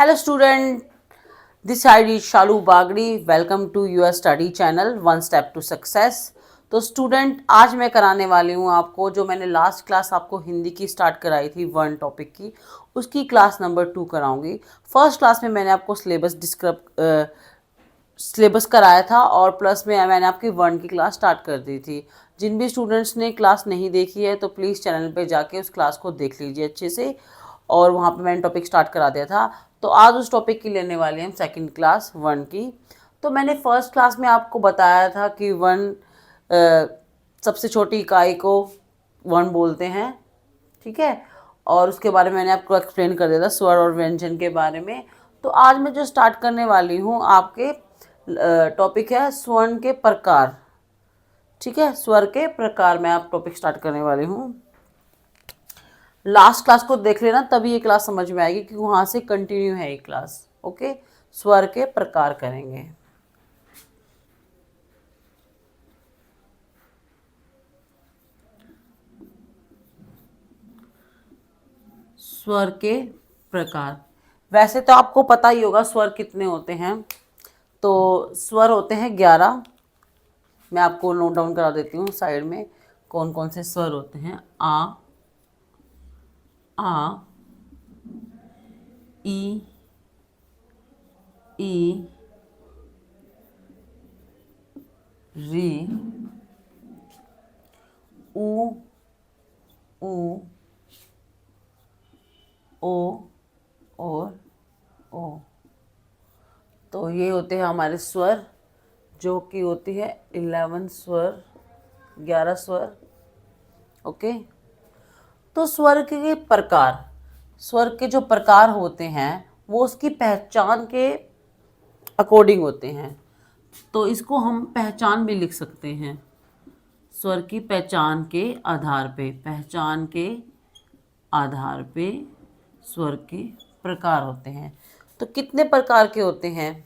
Hello student, this side is Shalu Bagri. Welcome to your study channel One Step to Success. तो student आज मैं कराने वाली हूँ आपको जो मैंने लास्ट क्लास आपको हिंदी की स्टार्ट कराई थी वन टॉपिक की, उसकी क्लास नंबर 2 कराऊंगी। फर्स्ट क्लास में मैंने आपको सिलेबस कराया था और प्लस में मैंने आपकी वन की क्लास स्टार्ट कर दी थी। जिन भी स्टूडेंट्स ने क्लास नहीं देखी है तो प्लीज़ चैनल पे जाके उस क्लास को देख लीजिए अच्छे से, और वहाँ पे मैंने टॉपिक स्टार्ट करा दिया था। तो आज उस टॉपिक की लेने वाले हैं सेकंड क्लास वन की। तो मैंने फर्स्ट क्लास में आपको बताया था कि वन सबसे छोटी इकाई को वन बोलते हैं, ठीक है, और उसके बारे में मैंने आपको एक्सप्लेन कर दिया था स्वर और व्यंजन के बारे में। तो आज मैं जो स्टार्ट करने वाली हूँ आपके टॉपिक है स्वर्ण के प्रकार, ठीक है, स्वर के प्रकार में आप टॉपिक स्टार्ट करने वाली हूँ। लास्ट क्लास को देख लेना तभी ये क्लास समझ में आएगी, क्योंकि वहाँ से कंटिन्यू है ये क्लास। ओके, स्वर के प्रकार करेंगे। स्वर के प्रकार, वैसे तो आपको पता ही होगा स्वर कितने होते हैं। तो स्वर होते हैं 11। मैं आपको नोट डाउन करा देती हूँ साइड में कौन कौन से स्वर होते हैं। आ ई ई री ऊ ऊ ओ और ओ। तो ये होते हैं हमारे स्वर, जो कि होती है 11 स्वर, 11 स्वर। ओके, तो स्वर के प्रकार, स्वर के जो प्रकार होते हैं वो उसकी पहचान के अकॉर्डिंग होते हैं। तो इसको हम पहचान भी लिख सकते हैं, स्वर की पहचान के आधार पे, पहचान के आधार पे स्वर के प्रकार होते हैं। तो कितने प्रकार के होते हैं?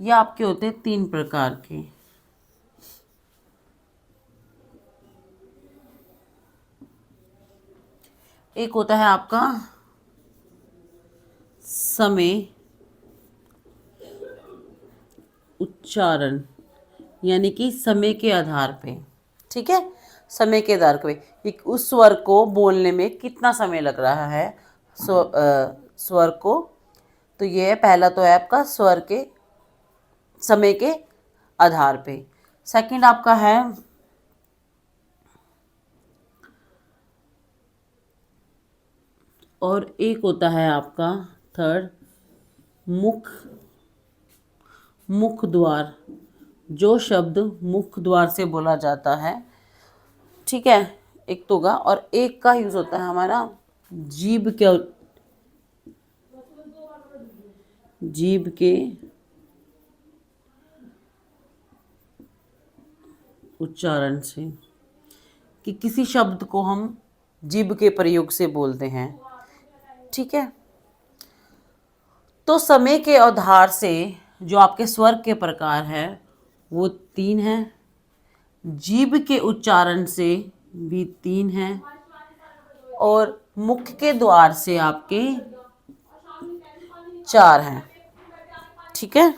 ये आपके होते हैं 3 प्रकार के। एक होता है आपका समय उच्चारण, यानी कि समय के आधार पे, ठीक है, समय के आधार पे उस स्वर को बोलने में कितना समय लग रहा है स्वर को। तो ये है पहला, तो है आपका स्वर के समय के आधार पे। सेकंड आपका है और एक होता है आपका थर्ड मुख, मुख द्वार, जो शब्द मुख द्वार से बोला जाता है, ठीक है, एक तो होगा। और एक का यूज होता है हमारा जीभ के, जीभ के उच्चारण से, कि किसी शब्द को हम जीभ के प्रयोग से बोलते हैं, ठीक है। तो समय के आधार से जो आपके स्वर के प्रकार है वो 3 हैं, जीभ के उच्चारण से भी 3 हैं, और मुख के द्वार से आपके 4 हैं, ठीक है।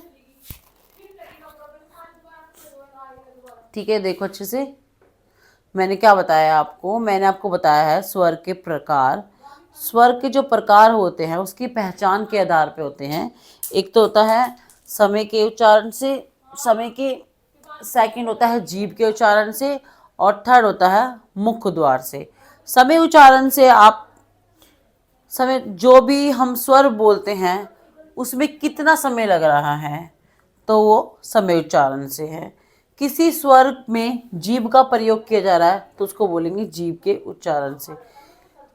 ठीक है, देखो अच्छे से मैंने क्या बताया आपको, मैंने आपको बताया है स्वर के प्रकार। स्वर के जो प्रकार होते हैं उसकी पहचान के आधार पे होते हैं। एक तो होता है समय के उच्चारण से, समय के, सेकंड होता है जीभ के उच्चारण से, और थर्ड होता है मुख द्वार से। समय उच्चारण से आप समय, जो भी हम स्वर बोलते हैं उसमें कितना समय लग रहा है, तो वो समय उच्चारण से है। किसी स्वर में जीभ का प्रयोग किया जा रहा है तो उसको बोलेंगे जीभ के उच्चारण से।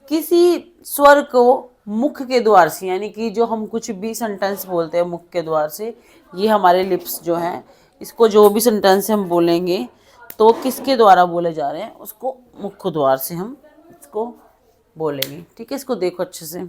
किसी स्वर को मुख के द्वार से, यानी कि जो हम कुछ भी सेंटेंस बोलते हैं मुख के द्वार से, ये हमारे लिप्स जो हैं, इसको जो भी सेंटेंस हम बोलेंगे तो किसके द्वारा बोले जा रहे हैं, उसको मुख द्वार से हम इसको बोलेंगे, ठीक है। इसको देखो अच्छे से।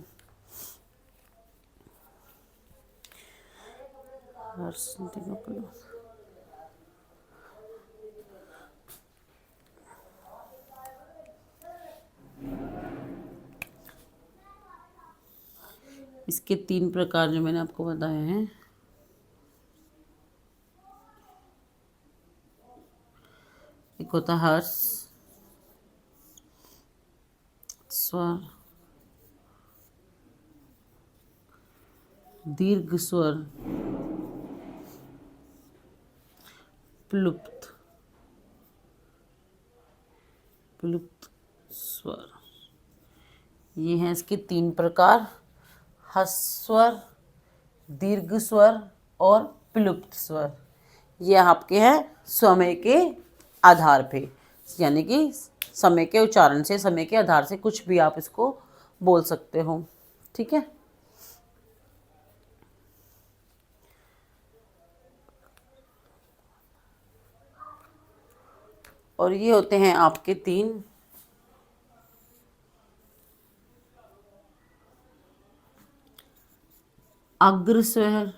इसके 3 प्रकार जो मैंने आपको बताए हैं, एक होता है हर्ष स्वर, दीर्घ स्वर, प्लुप्त प्लुप्त स्वर। ये हैं इसके 3 प्रकार, ह्रस्व, दीर्घ स्वर और प्लुप्त स्वर। ये आपके हैं समय के आधार पे, यानी कि समय के उच्चारण से, समय के आधार से कुछ भी आप इसको बोल सकते हो। ठीक है, और ये होते हैं आपके 3 अग्रस्वर,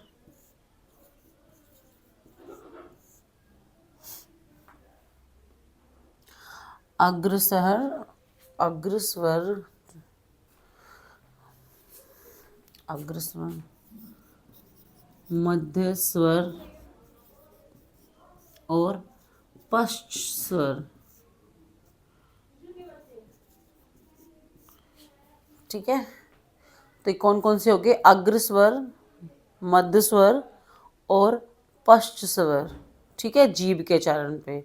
अग्रस्वर, अग्रस्वर, अग्रस्वर, मध्य स्वर और पश्च स्वर। ठीक है, तो कौन कौन से हो गए? अग्र स्वर, मध्य स्वर और पश्च स्वर। ठीक है, जीभ के चरण पे।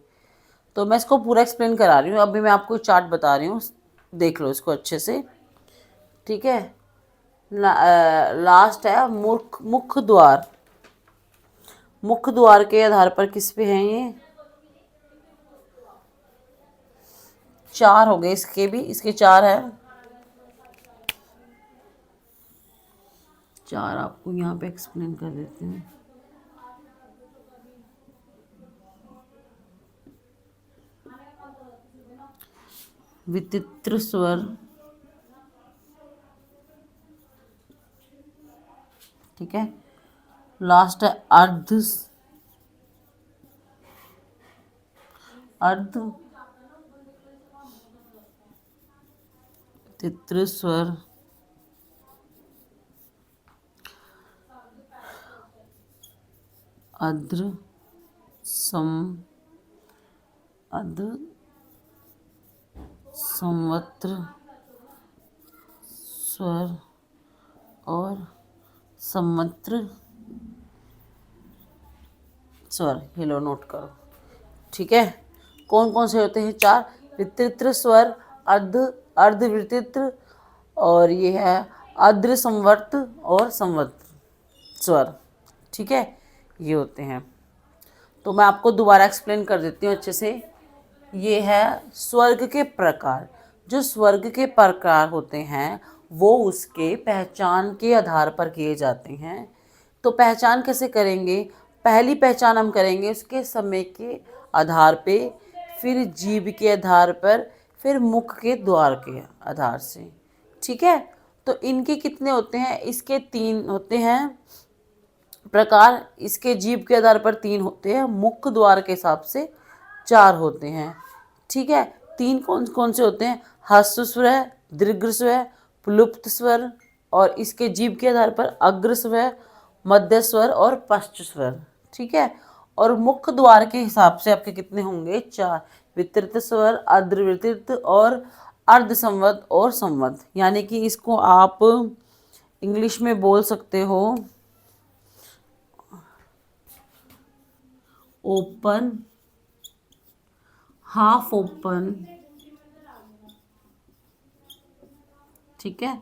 तो मैं इसको पूरा एक्सप्लेन करा रही हूँ, अभी मैं आपको चार्ट बता रही हूँ, देख लो इसको अच्छे से। ठीक है, लास्ट है मुख्य द्वार। मुख्य द्वार के आधार पर किस पे हैं ये? 4 हो गए इसके भी, इसके 4 है। 4 आपको यहाँ पे एक्सप्लेन कर देते हैं। विचित्र स्वर, ठीक है, लास्ट है अर्ध, अर्ध विचित्र स्वर, अद्र संवत्र स्वर और संवत्र स्वर। ये लो नोट करो। ठीक है, कौन कौन से होते हैं? 4, विचित्र स्वर, अर्धविचित्र और ये है अद्र संवर्त और संवत्र स्वर। ठीक है, ये होते हैं। तो मैं आपको दोबारा एक्सप्लेन कर देती हूँ अच्छे से। ये है स्वर्ग के प्रकार। जो स्वर्ग के प्रकार होते हैं वो उसके पहचान के आधार पर किए जाते हैं। तो पहचान कैसे करेंगे? पहली पहचान हम करेंगे उसके समय के आधार पे, फिर जीभ के आधार पर, फिर मुख के द्वार के आधार से। ठीक है, तो इनके कितने होते हैं? इसके 3 होते हैं प्रकार। इसके जीभ के आधार पर 3 होते हैं, मुख्य द्वार के हिसाब से 4 होते हैं। ठीक है, 3 कौन कौन से होते हैं? ह्रस्व स्वर, दीर्घ स्वर, प्लुप्त स्वर, और इसके जीभ के आधार पर अग्र स्वर, मध्य स्वर और पश्च स्वर। ठीक है, और मुख्य द्वार के हिसाब से आपके कितने होंगे? 4, वितरित स्वर, अर्धवितरित और अर्ध संवत और संवत। यानी कि इसको आप इंग्लिश में बोल सकते हो ओपन, हाफ ओपन, ठीक है,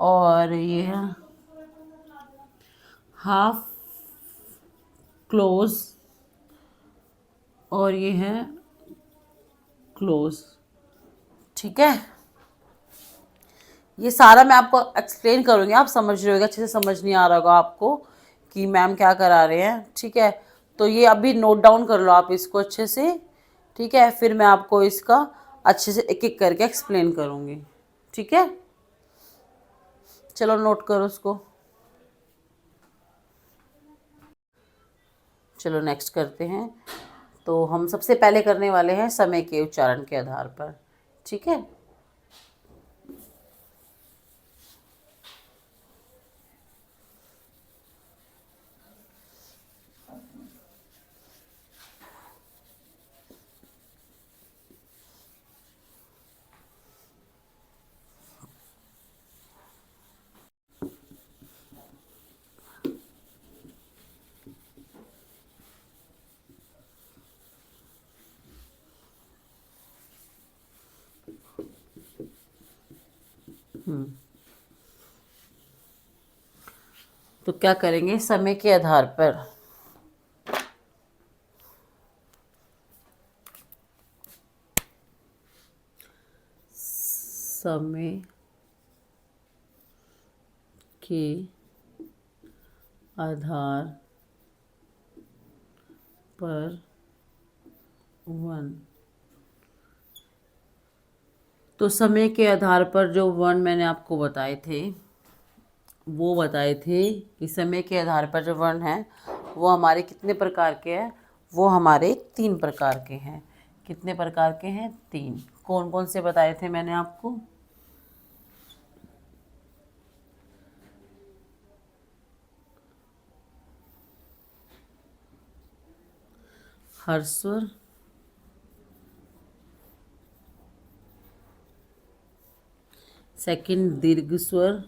और ये है हाफ क्लोज, और ये है क्लोज। ठीक है, ये सारा मैं आपको एक्सप्लेन करूँगी, आप समझ रहे होगा, अच्छे से समझ नहीं आ रहा होगा आपको कि मैम क्या करा रहे हैं। ठीक है, तो ये अभी नोट डाउन कर लो आप इसको अच्छे से। ठीक है, फिर मैं आपको इसका अच्छे से एक एक करके एक्सप्लेन करूँगी। ठीक है, चलो नोट करो उसको। चलो नेक्स्ट करते हैं। तो हम सबसे पहले करने वाले हैं समय के उच्चारण के आधार पर। ठीक है, तो क्या करेंगे, समय के आधार पर समय के आधार पर वन। तो समय के आधार पर जो वन मैंने आपको बताए थे, वो बताए थे कि समय के आधार पर जो वर्ण हैं वो हमारे कितने प्रकार के हैं, वो हमारे 3 प्रकार के हैं। कितने प्रकार के हैं? 3। कौन कौन से बताए थे मैंने आपको? हर्ष स्वर, सेकंड दीर्घ स्वर,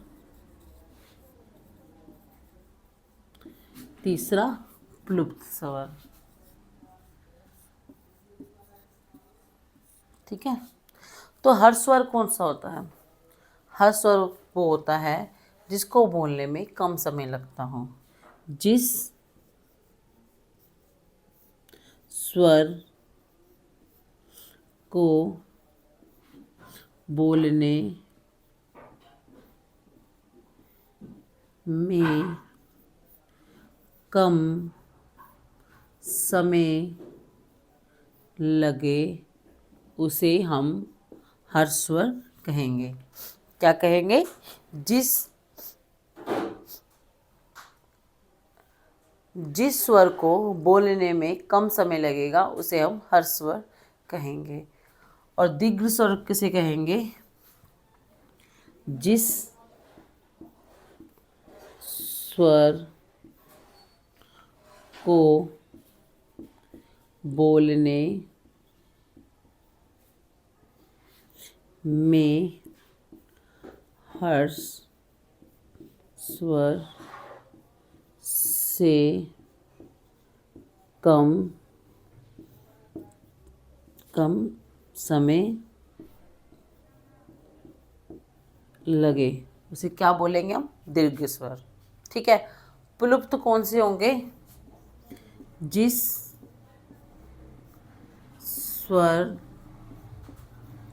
तीसरा प्लुप्त स्वर। ठीक है। तो हर्ष स्वर कौन सा होता है? हर्ष स्वर वो होता है जिसको बोलने में कम समय लगता हो। जिस स्वर को बोलने में कम समय लगे उसे हम हर्ष स्वर कहेंगे। क्या कहेंगे? जिस स्वर को बोलने में कम समय लगेगा उसे हम हर्ष स्वर कहेंगे। और दीर्घ स्वर किसे कहेंगे? जिस स्वर को बोलने में हर्ष स्वर से कम समय लगे उसे क्या बोलेंगे हम? दीर्घ स्वर। ठीक है। प्लुप्त कौन से होंगे? जिस स्वर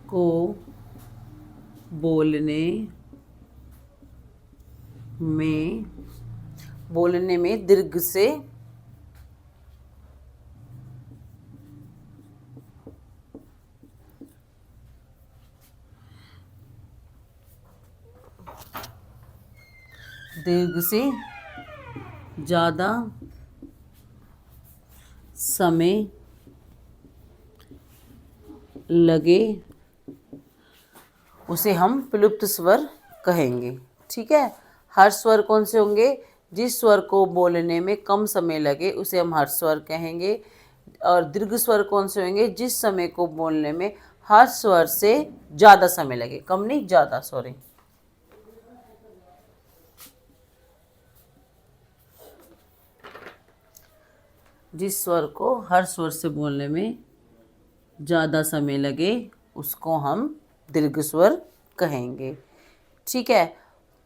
को बोलने में दीर्घ से ज़्यादा समय लगे उसे हम प्लुप्त स्वर कहेंगे। ठीक है। हर्ष स्वर कौन से होंगे? जिस स्वर को बोलने में कम समय लगे उसे हम हर्ष स्वर कहेंगे। और दीर्घ स्वर कौन से होंगे? जिस समय को बोलने में हर्ष स्वर से ज़्यादा समय लगे, कम नहीं ज़्यादा, सॉरी। जिस स्वर को हर स्वर से बोलने में ज़्यादा समय लगे उसको हम दीर्घ स्वर कहेंगे। ठीक है।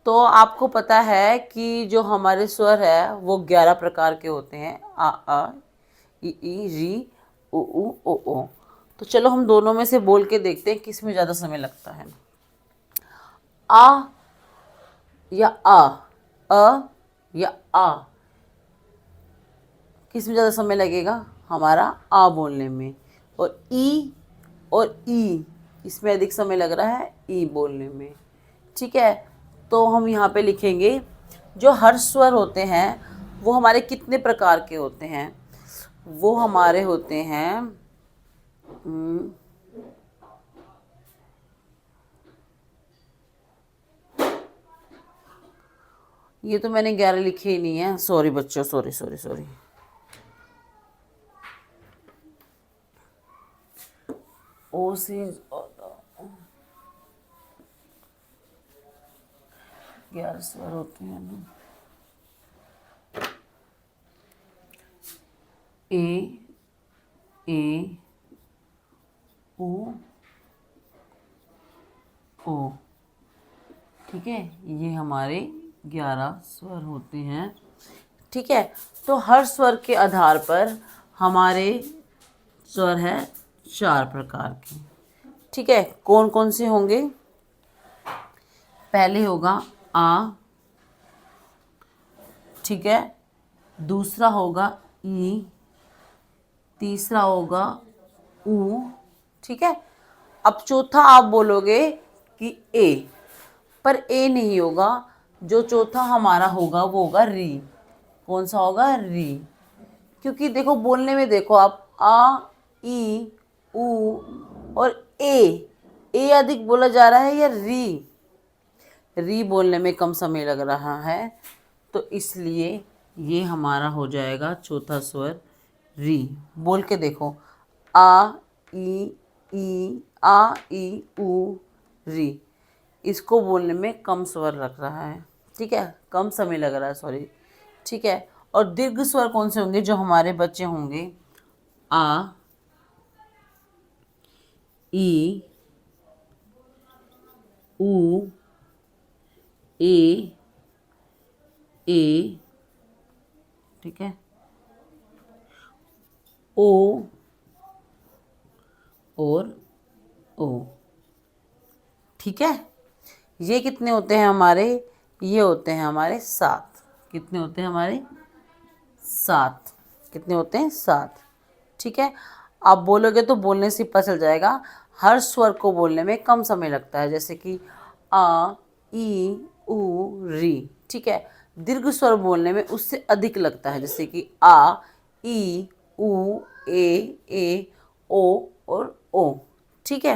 तो आपको पता है कि जो हमारे स्वर है वो 11 प्रकार के होते हैं। आ ई री उ ओ। तो चलो हम दोनों में से बोल के देखते हैं किस में ज़्यादा समय लगता है। आ या अ या आ, किस में ज़्यादा समय लगेगा? हमारा आ बोलने में। और ई इसमें अधिक समय लग रहा है ई बोलने में। ठीक है। तो हम यहाँ पे लिखेंगे जो हर्ष स्वर होते हैं वो हमारे कितने प्रकार के होते हैं? वो हमारे होते हैं ये तो मैंने 11 लिखे ही नहीं है, सॉरी बच्चों, सॉरी सॉरी सॉरी। ओ से 11 स्वर होते हैं ना। ए उ ओ। ठीक है, ये हमारे 11 स्वर होते हैं। ठीक है, तो हर स्वर के आधार पर हमारे स्वर है 4 प्रकार के। ठीक है, कौन कौन से होंगे? पहले होगा आ, ठीक है, दूसरा होगा ई, तीसरा होगा ऊ, ठीक है। अब चौथा आप बोलोगे कि ए, पर ए नहीं होगा, जो चौथा हमारा होगा वो होगा री। कौन सा होगा? री। क्योंकि देखो बोलने में, देखो आप आ, ई, ऊ और ए अधिक बोला जा रहा है या री बोलने में कम समय लग रहा है, तो इसलिए ये हमारा हो जाएगा चौथा स्वर री। बोल के देखो, आ, ई, आ, ई, ऊ, री। इसको बोलने में कम स्वर लग रहा है, ठीक है, कम समय लग रहा है, सॉरी। ठीक है, और दीर्घ स्वर कौन से होंगे? जो हमारे बच्चे होंगे आ, ई, ऊ, ए, ठीक है, ओ और ओ। ठीक है, ये कितने होते हैं हमारे? ये होते हैं हमारे 7। कितने होते हैं हमारे? 7। कितने होते हैं? 7। ठीक है, आप बोलोगे तो बोलने से पता चल जाएगा। हर स्वर को बोलने में कम समय लगता है, जैसे कि आ, ई, ऊ, री। ठीक है, दीर्घ स्वर बोलने में उससे अधिक लगता है, जैसे कि आ, ई, ऊ, ए, ओ और ओ। ठीक है,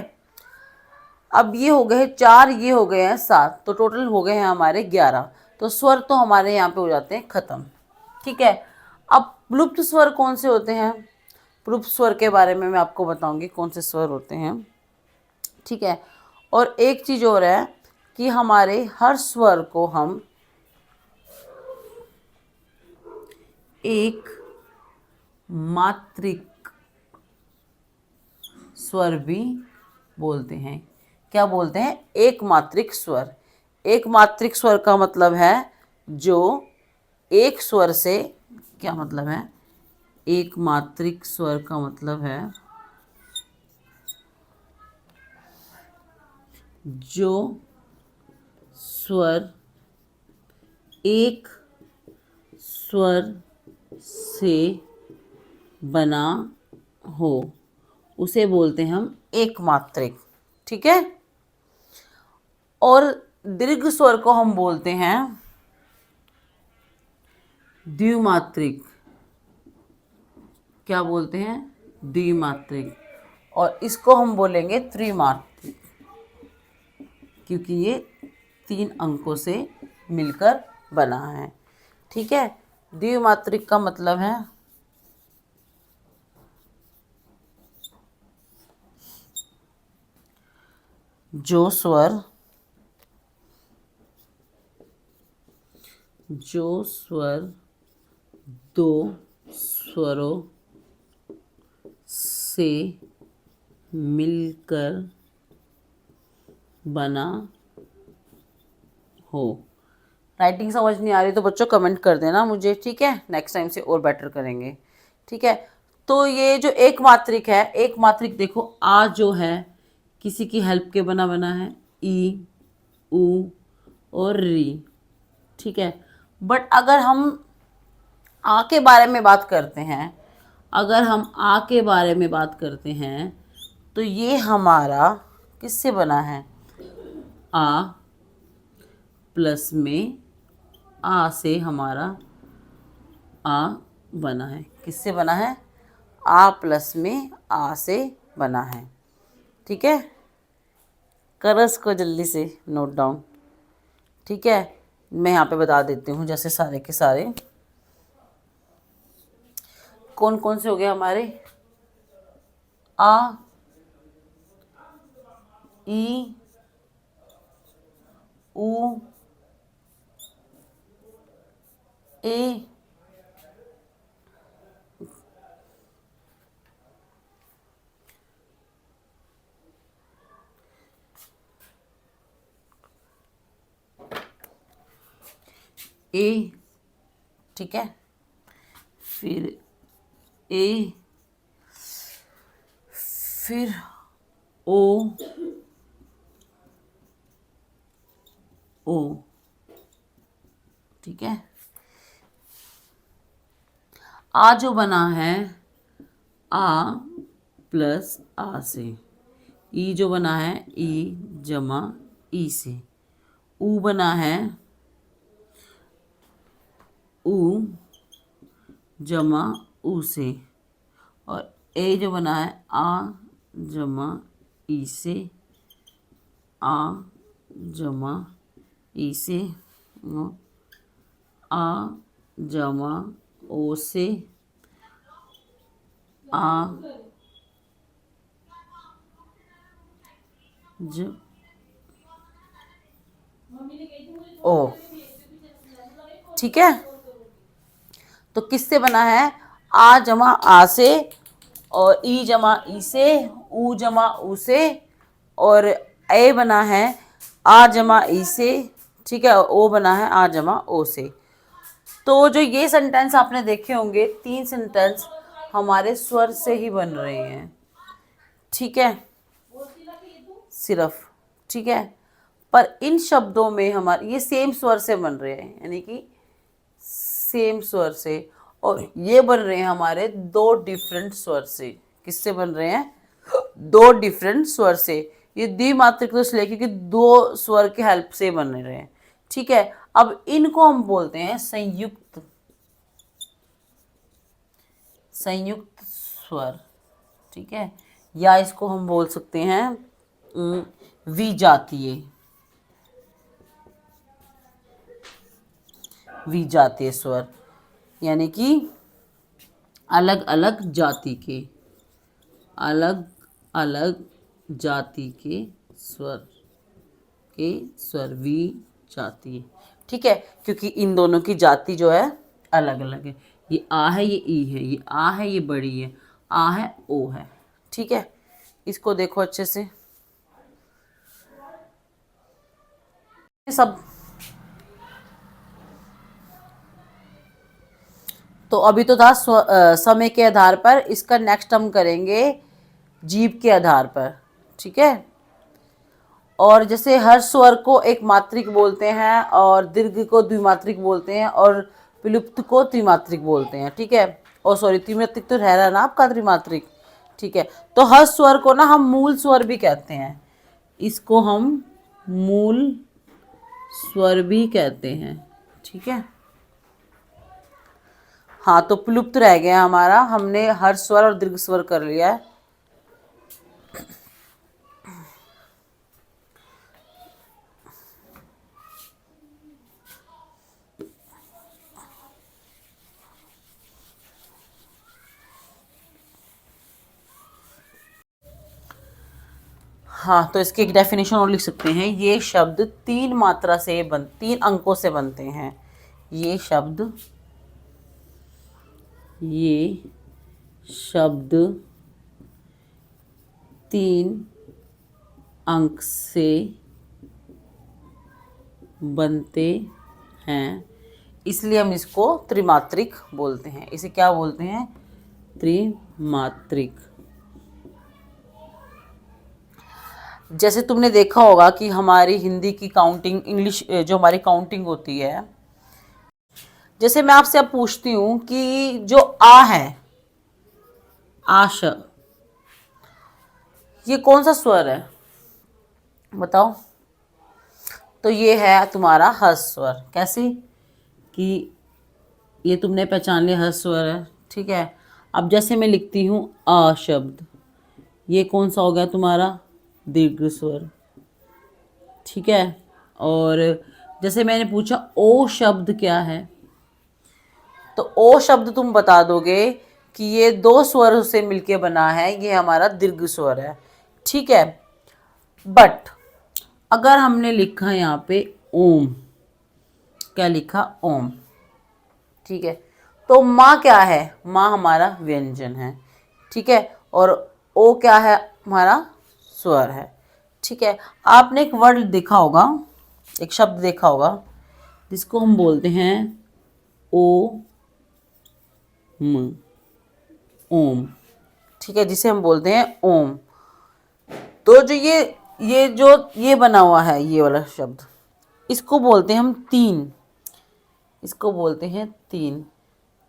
अब ये हो गए 4, ये हो गए हैं 7, तो टोटल हो गए हैं हमारे 11। तो स्वर तो हमारे यहाँ पे हो जाते हैं खत्म। ठीक है, अब लुप्त स्वर कौन से होते हैं? लुप्त स्वर के बारे में मैं आपको बताऊंगी कौन से स्वर होते हैं। ठीक है, और एक चीज और है कि हमारे हर स्वर को हम एक मात्रिक स्वर भी बोलते हैं। क्या बोलते हैं? एक मात्रिक स्वर। एक मात्रिक स्वर का मतलब है जो एक स्वर से, क्या मतलब है? एक मात्रिक स्वर का मतलब है जो स्वर एक स्वर से बना हो, उसे बोलते हैं हम एक मात्रिक। ठीक है, और दीर्घ स्वर को हम बोलते हैं द्विमात्रिक। क्या बोलते हैं? द्विमात्रिक। और इसको हम बोलेंगे त्रिमात्रिक, क्योंकि ये 3 अंकों से मिलकर बना है। ठीक है, द्विमात्रिक का मतलब है जो स्वर 2 स्वरों से मिलकर बना हो। राइटिंग समझ नहीं आ रही तो बच्चों कमेंट कर देना मुझे, ठीक है, नेक्स्ट टाइम से और बेटर करेंगे। ठीक है, तो ये जो एक मात्रिक है, एक मात्रिक देखो आ जो है किसी की हेल्प के बना है, ई, ऊ और री। ठीक है, बट अगर हम आ के बारे में बात करते हैं, अगर हम आ के बारे में बात करते हैं तो ये हमारा किससे बना है? आ प्लस में आ से हमारा आ बना है। किससे बना है? आ प्लस में आ से बना है। ठीक है, करो इसको जल्दी से नोट डाउन। ठीक है, मैं यहाँ पे बता देती हूँ, जैसे सारे के सारे कौन कौन से हो गए हमारे? आ, ई, ऊ, ए, ए, ठीक है, फिर ए, फिर ओ, ओ, ठीक है। आ जो बना है आ प्लस आ से, ई जो बना है ई जमा ई से, ऊ बना है ऊ जमा ऊ से, और ए जो बना है आ जमा ई से, आ जमा ई से, आ जमा ओ से, आ ज ओ, ठीक है। तो किससे बना है? आ जमा आ से, और ई जमा ई से, ऊ जमा ऊ से, और ए बना है आ जमा ई से, ठीक है, ओ बना है आ जमा ओ से। तो जो ये सेंटेंस आपने देखे होंगे, 3 सेंटेंस हमारे स्वर से ही बन रहे हैं, ठीक है, सिर्फ, ठीक है। पर इन शब्दों में हमारे ये सेम स्वर से बन रहे हैं, यानी कि सेम स्वर से, और ये बन रहे हैं हमारे 2 डिफरेंट स्वर से। किससे बन रहे हैं? 2 डिफरेंट स्वर से। ये द्विमात्रिक तो इसलिए क्योंकि 2 स्वर के हेल्प से बन रहे हैं, ठीक है। अब इनको हम बोलते हैं संयुक्त, संयुक्त स्वर, ठीक है, या इसको हम बोल सकते हैं विजातीय, विजातीय स्वर, यानी कि अलग अलग जाति के, अलग अलग जाति के स्वर, विजातीय, ठीक है, क्योंकि इन दोनों की जाति जो है अलग अलग है। ये आ है, ये ई है, ये आ है, ये बड़ी है, आ है, ओ है, ठीक है। इसको देखो अच्छे से, सब। तो अभी तो था समय के आधार पर, इसका नेक्स्ट हम करेंगे जीभ के आधार पर, ठीक है। और जैसे हर स्वर को एक मात्रिक बोलते हैं, और दीर्घ को द्विमात्रिक बोलते हैं, और विलुप्त को त्रिमात्रिक बोलते हैं, ठीक है। और सॉरी, त्रिमात्रिक तो रह रहा ना आपका, त्रिमात्रिक, ठीक है। तो हर स्वर को ना हम मूल स्वर भी कहते हैं, इसको हम मूल स्वर भी कहते हैं, ठीक है। हाँ, तो प्लुप्त रह गया हमारा, हमने हर स्वर और दीर्घ स्वर कर लिया है। हाँ, तो इसकी एक डेफिनेशन और लिख सकते हैं, ये शब्द 3 मात्रा से 3 अंकों से बनते हैं। ये शब्द 3 अंक से बनते हैं, इसलिए हम इसको त्रिमात्रिक बोलते हैं। इसे क्या बोलते हैं? त्रिमात्रिक। जैसे तुमने देखा होगा कि हमारी हिंदी की काउंटिंग, इंग्लिश जो हमारी काउंटिंग होती है, जैसे मैं आपसे अब पूछती हूँ कि जो आ है, आश, ये कौन सा स्वर है? बताओ। तो ये है तुम्हारा हर्ष स्वर। कैसी? कि ये तुमने पहचान लिया, हर्ष स्वर है, ठीक है। अब जैसे मैं लिखती हूँ आ शब्द, ये कौन सा हो गया तुम्हारा? दीर्घ स्वर, ठीक है। और जैसे मैंने पूछा ओ शब्द क्या है, तो ओ शब्द तुम बता दोगे कि ये 2 स्वर से मिलके बना है, ये हमारा दीर्घ स्वर है, ठीक है। बट अगर हमने लिखा यहाँ पे ओम, क्या लिखा? ओम, ठीक है। तो माँ क्या है? माँ हमारा व्यंजन है, ठीक है। और ओ क्या है? हमारा स्वर है, ठीक है। आपने एक वर्ड देखा होगा, एक शब्द देखा होगा, जिसको हम बोलते हैं ओ म, ओम। ठीक है, जिसे हम बोलते हैं ओम। तो जो ये बना हुआ है, ये वाला शब्द, इसको बोलते हैं हम तीन। इसको बोलते हैं तीन।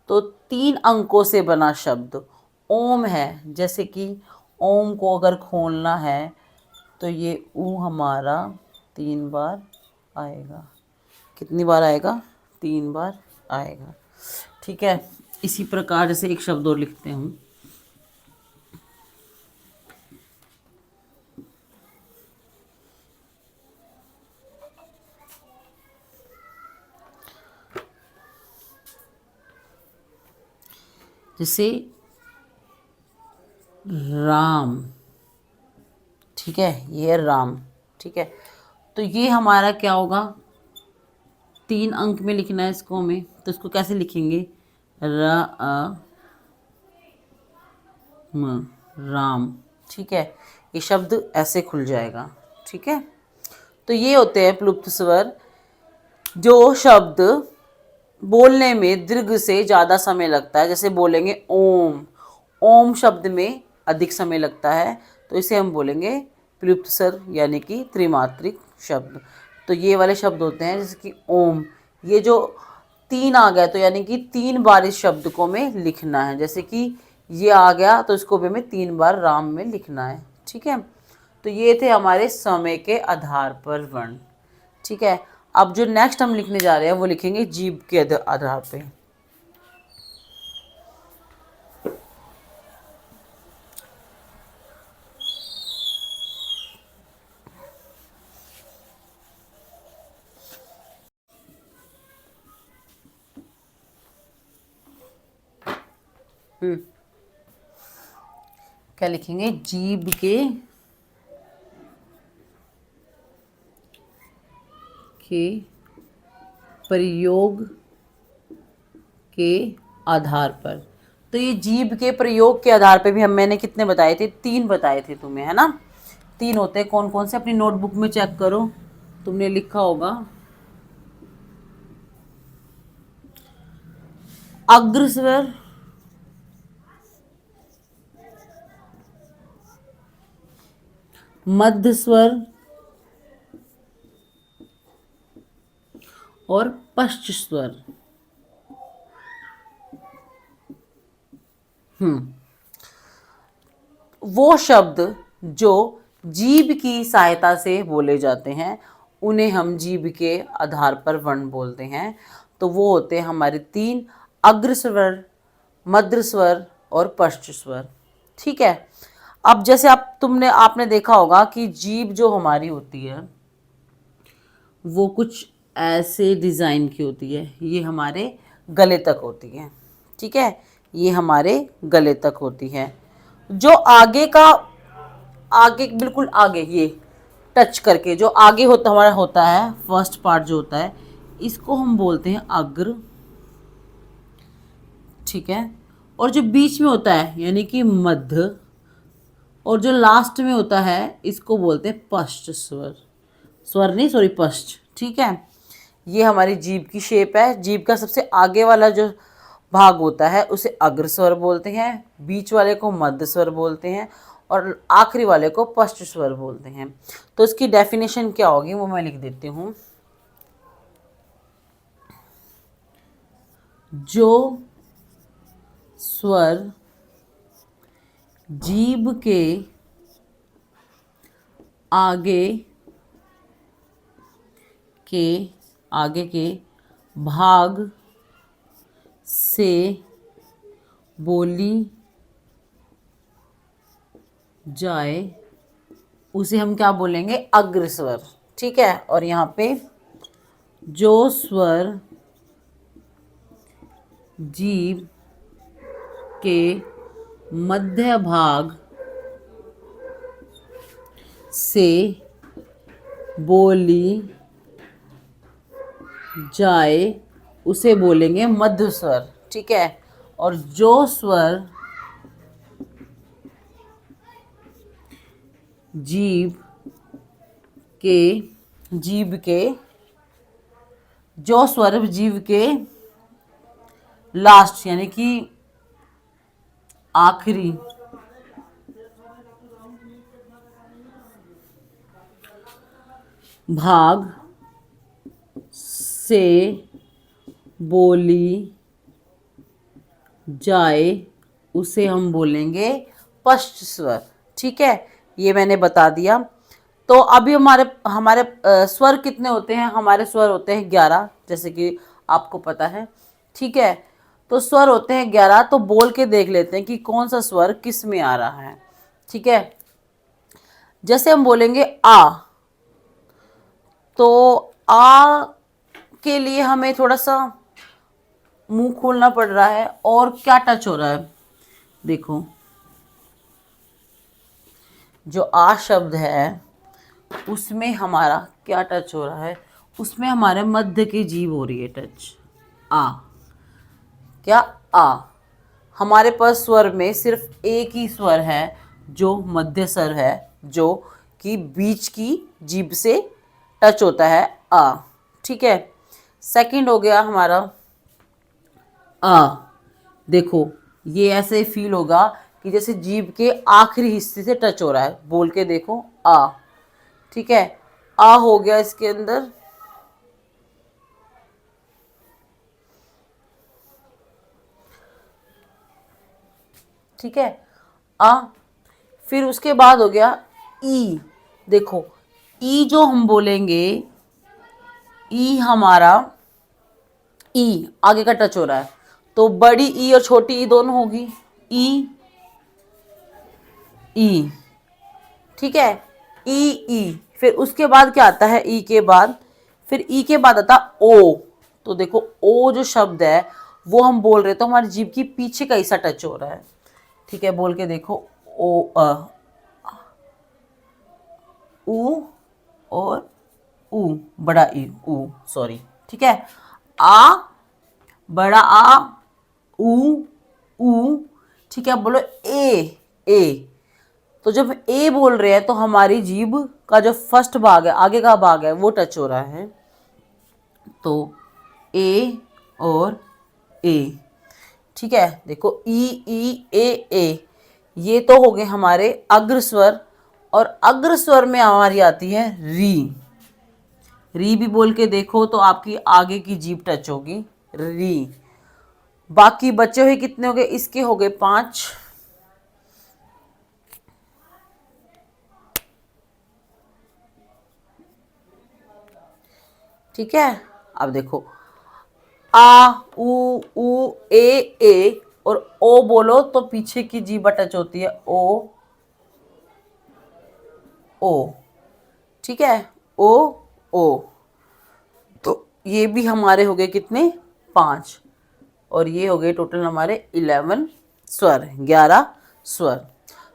तो तीन अंकों से बना शब्द ओम है। जैसे कि ओम को अगर खोलना है तो ये ऊ हमारा 3 बार आएगा। कितनी बार आएगा? 3 बार आएगा। ठीक है, इसी प्रकार जैसे एक शब्द और लिखते हूँ, जैसे राम। ठीक है, ये है राम। ठीक है, तो ये हमारा क्या होगा? 3 अंक में लिखना है इसको हमें, तो इसको कैसे लिखेंगे? र म, राम। ठीक है, ये शब्द ऐसे खुल जाएगा। ठीक है, तो ये होते हैं प्लुप्त स्वर, जो शब्द बोलने में दीर्घ से ज़्यादा समय लगता है। जैसे बोलेंगे ओम, ओम शब्द में अधिक समय लगता है, तो इसे हम बोलेंगे प्लुप्त स्वर यानी कि त्रिमात्रिक शब्द। तो ये वाले शब्द होते हैं जैसे कि ओम, ये जो 3 आ गया तो यानी कि 3 बार इस शब्द को हमें लिखना है। जैसे कि ये आ गया तो इसको भी हमें 3 बार राम में लिखना है। ठीक है, तो ये थे हमारे समय के आधार पर वर्ण। ठीक है, अब जो नेक्स्ट हम लिखने जा रहे हैं वो लिखेंगे जीभ के आधार पे। क्या लिखेंगे? जीभ के प्रयोग के आधार पर। तो ये जीभ के प्रयोग के आधार पे भी मैंने कितने बताए थे? 3 बताए थे तुम्हें, है ना? 3 होते हैं। कौन कौन से? अपनी नोटबुक में चेक करो, तुमने लिखा होगा। अग्र स्वर, मध्य स्वर और पश्च स्वर। वो शब्द जो जीभ की सहायता से बोले जाते हैं उन्हें हम जीभ के आधार पर वर्ण बोलते हैं। तो वो होते हैं हमारे 3: अग्र स्वर, मध्य स्वर और पश्च स्वर। ठीक है, अब जैसे आपने देखा होगा कि जीभ जो हमारी होती है वो कुछ ऐसे डिज़ाइन की होती है। ये हमारे गले तक होती है। ठीक है, ये हमारे गले तक होती है। जो आगे बिल्कुल आगे ये टच करके जो आगे हमारा होता है, फर्स्ट पार्ट जो होता है, इसको हम बोलते हैं अग्र। ठीक है, और जो बीच में होता है यानी कि मध्य, और जो लास्ट में होता है इसको बोलते हैं पश्च स्वर। स्वर नहीं, सॉरी, पश्च। ठीक है, ये हमारी जीभ की शेप है। जीभ का सबसे आगे वाला जो भाग होता है उसे अग्र स्वर बोलते हैं, बीच वाले को मध्य स्वर बोलते हैं और आखिरी वाले को पश्च स्वर बोलते हैं। तो इसकी डेफिनेशन क्या होगी वो मैं लिख देती हूँ। जो स्वर जीभ के आगे के भाग से बोली जाए उसे हम क्या बोलेंगे? अग्र स्वर। ठीक है, और यहाँ पे जो स्वर जीभ के मध्य भाग से बोली जाए उसे बोलेंगे मध्य स्वर। ठीक है, और जो स्वर जीभ के जो स्वर जीव के लास्ट यानी कि आखिरी भाग से बोली जाए उसे हम बोलेंगे पश्च स्वर। ठीक है, ये मैंने बता दिया। तो अभी हमारे हमारे स्वर कितने होते हैं? हमारे स्वर होते हैं 11, जैसे कि आपको पता है। ठीक है, तो स्वर होते हैं 11। तो बोल के देख लेते हैं कि कौन सा स्वर किस में आ रहा है। ठीक है, जैसे हम बोलेंगे आ, तो आ के लिए हमें थोड़ा सा मुंह खोलना पड़ रहा है। और क्या टच हो रहा है? देखो, जो आ शब्द है उसमें हमारा क्या टच हो रहा है? उसमें हमारे मध्य की जीभ हो रही है टच। आ, क्या आ? हमारे पास स्वर में सिर्फ एक ही स्वर है जो मध्य स्वर है, जो कि बीच की जीभ से टच होता है, आ। ठीक है, सेकंड हो गया हमारा आ। देखो, ये ऐसे फील होगा कि जैसे जीभ के आखिरी हिस्से से टच हो रहा है। बोल के देखो, आ। ठीक है, आ हो गया इसके अंदर। ठीक है, आ। फिर उसके बाद हो गया ई। देखो, ई जो हम बोलेंगे, ई हमारा, ई आगे का टच हो रहा है, तो बड़ी ई और छोटी ई दोनों होगी, ई ई। ठीक है, ई ई। फिर उसके बाद क्या आता है? ई के बाद, फिर ई के बाद आता ओ। तो देखो, ओ जो शब्द है वो हम बोल रहे तो हमारी जीभ की पीछे का हिस्सा टच हो रहा है। ठीक है, बोल के देखो, ओ ऊ और ऊ, बड़ा ई, ऊ, सॉरी। ठीक है, आ, बड़ा आ, ऊ, ऊ। ठीक है, बोलो ए, ए। तो जब ए बोल रहे हैं तो हमारी जीभ का जो फर्स्ट भाग है, आगे का भाग है, वो टच हो रहा है। तो ए और ए। ठीक है, देखो, ई ई ए ए, ये तो हो गए हमारे अग्र स्वर। और अग्र स्वर में हमारी आती है री। री भी बोल के देखो तो आपकी आगे की जीभ टच होगी, री। बाकी बचे हुए कितने हो गए? इसके हो गए 5। ठीक है, अब देखो, आ, उ, ए और ओ बोलो तो पीछे की जीभ टच होती है, ओ, ओ। ठीक है, ओ, ओ। तो ये भी हमारे हो गए कितने? 5। और ये हो गए टोटल हमारे 11 स्वर, 11 स्वर।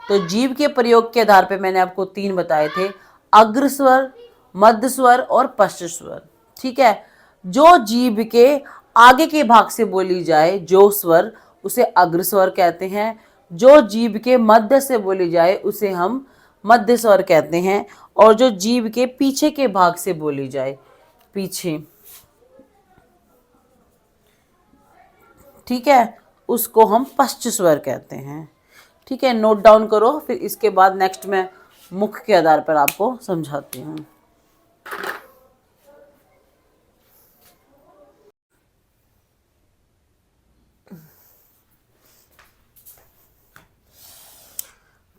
तो जीभ के प्रयोग के आधार पे मैंने आपको 3 बताए थे, अग्र स्वर, मध्य स्वर और पश्च स्वर। ठीक है, जो जीभ के आगे के भाग से बोली जाए जो स्वर, उसे अग्र स्वर कहते हैं। जो जीभ के मध्य से बोली जाए उसे हम मध्य स्वर कहते हैं। और जो जीभ के पीछे के भाग से बोली जाए, पीछे, ठीक है, उसको हम पश्च स्वर कहते हैं। ठीक है, नोट डाउन करो, फिर इसके बाद नेक्स्ट मैं मुख के आधार पर आपको समझाती हूँ।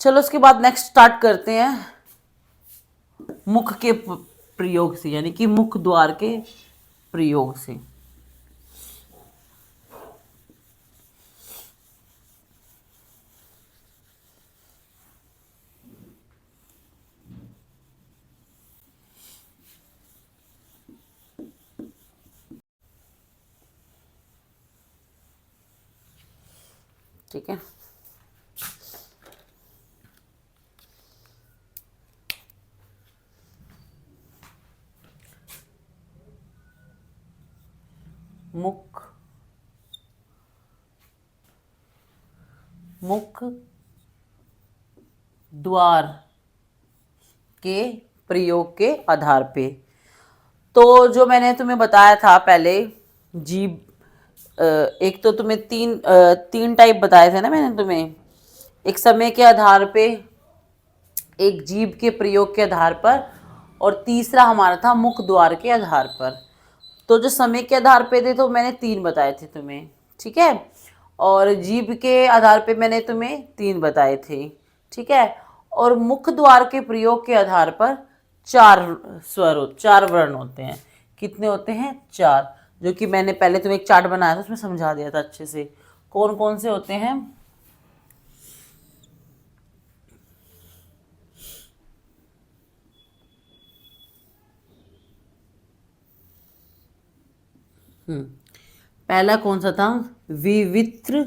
चलो, उसके बाद नेक्स्ट स्टार्ट करते हैं मुख के प्रयोग से, यानी कि मुख द्वार के प्रयोग से। ठीक है, मुख, मुख द्वार के प्रयोग के आधार पे। तो जो मैंने तुम्हें बताया था पहले, जीभ, एक तो तुम्हें तीन टाइप बताए थे ना मैंने तुम्हें, एक समय के आधार पे, एक जीभ के प्रयोग के आधार पर, और तीसरा हमारा था मुख द्वार के आधार पर। तो जो समय के आधार पे थे तो मैंने 3 बताए थे तुम्हें, ठीक है, और जीभ के आधार पे मैंने तुम्हें 3 बताए थे, ठीक है, और मुख द्वार के प्रयोग के आधार पर 4 वर्ण होते हैं। कितने होते हैं? 4, जो कि मैंने पहले तुम्हें एक चार्ट बनाया था उसमें समझा दिया था अच्छे से कौन कौन से होते हैं। पहला कौन सा था? विवित्र,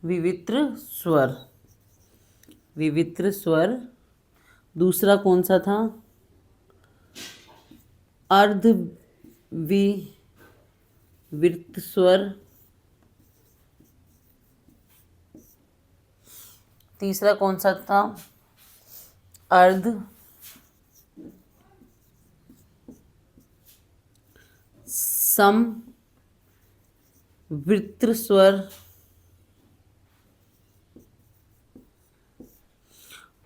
विवित्र स्वर, विवित्र स्वर। दूसरा कौन सा था? अर्ध विवृत स्वर। तीसरा कौन सा था? अर्ध समवृत्त स्वर।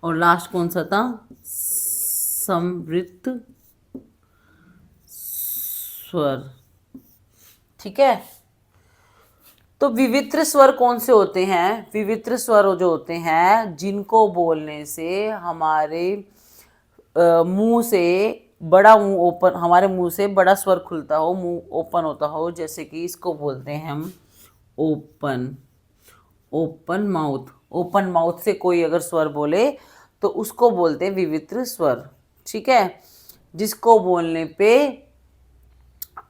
और लास्ट कौन सा था? समवृत्त स्वर, ठीक है। तो विवित्र स्वर कौन से होते हैं? विवित्र स्वर जो होते हैं जिनको बोलने से हमारे मुंह से बड़ा, मुंह ओपन, हमारे मुंह से बड़ा स्वर खुलता हो, मुंह ओपन होता हो, जैसे कि इसको बोलते हैं हम open, open mouth. Open mouth से कोई अगर स्वर बोले तो उसको बोलते हैं विवित्र स्वर, ठीक है। जिसको बोलने पे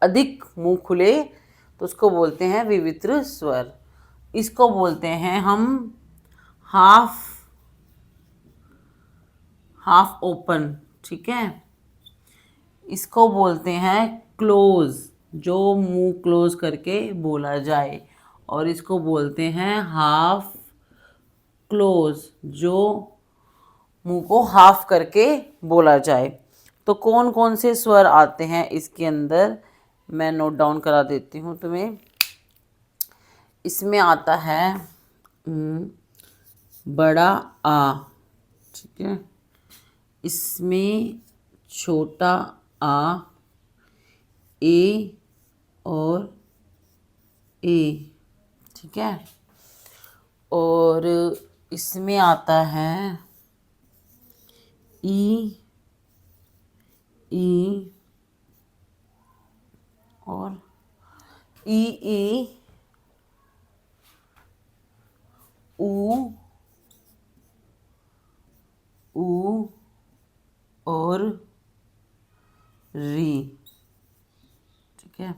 अधिक मुंह खुले तो उसको बोलते हैं विवित्र स्वर। इसको बोलते हैं हम हाफ ओपन, ठीक है। इसको बोलते हैं क्लोज, जो मुंह क्लोज करके बोला जाए, और इसको बोलते हैं हाफ क्लोज, जो मुंह को हाफ करके बोला जाए। तो कौन कौन से स्वर आते हैं इसके अंदर, मैं नोट डाउन करा देती हूँ तुम्हें। इसमें आता है बड़ा आ, ठीक है। इसमें छोटा आ, ए और ए, ठीक है। और इसमें आता है ई, ई और ई, ऊ, ऊ और री, ठीक है।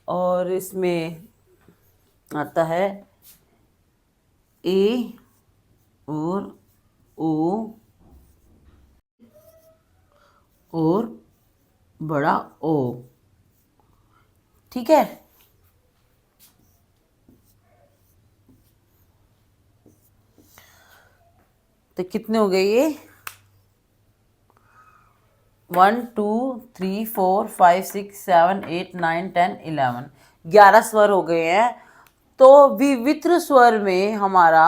और इसमें आता है ए और ओ और बड़ा ओ, ठीक है। तो कितने हो गए ये? 1 2 3 4 5 6 7 8 9 10 11, 11 स्वर हो गए हैं। तो विवित्र स्वर में हमारा,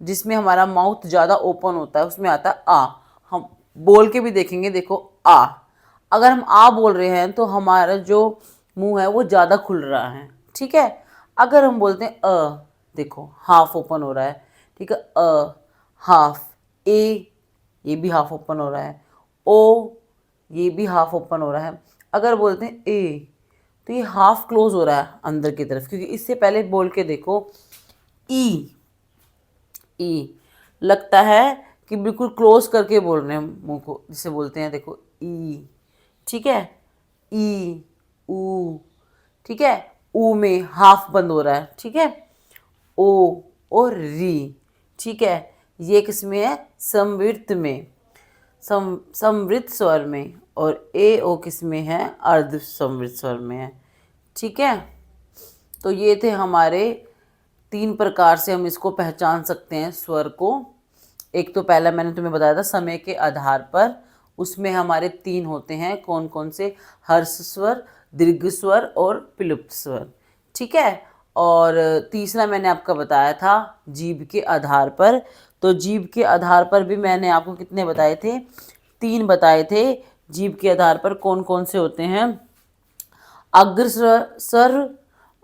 जिसमें हमारा माउथ ज़्यादा ओपन होता है, उसमें आता है आ। हम बोल के भी देखेंगे, देखो आ। अगर हम आ बोल रहे हैं तो हमारा जो मुंह है वो ज़्यादा खुल रहा है, ठीक है। अगर हम बोलते हैं अ, देखो हाफ ओपन हो रहा है, ठीक है। अ हाफ, ए ये भी हाफ ओपन हो रहा है, ओ ये भी हाफ ओपन हो रहा है। अगर बोलते हैं ए तो ये हाफ क्लोज हो रहा है अंदर की तरफ, क्योंकि इससे पहले बोल के देखो ई, ई लगता है कि बिल्कुल क्लोज करके बोल रहे हैं मुंह को, जिसे बोलते हैं देखो ई, ठीक है। ई, ऊ, ठीक है। ऊ में हाफ बंद हो रहा है, ठीक है। ओ और री, ठीक है। ये किसमें है? समवृत्त में, समवृत्त स्वर में। और ए ओ किसमें है? अर्ध समवृत्त स्वर में है, ठीक है। तो ये थे हमारे 3 प्रकार से हम इसको पहचान सकते हैं स्वर को। एक तो पहला मैंने तुम्हें बताया था समय के आधार पर, उसमें हमारे 3 होते हैं, कौन कौन से? हर्ष स्वर, दीर्घ स्वर और विलुप्त स्वर। ठीक है। और तीसरा मैंने आपका बताया था जीभ के आधार पर। तो जीभ के आधार पर भी मैंने आपको कितने बताए थे? 3 बताए थे। जीभ के आधार पर कौन कौन से होते हैं? अग्र स्वर,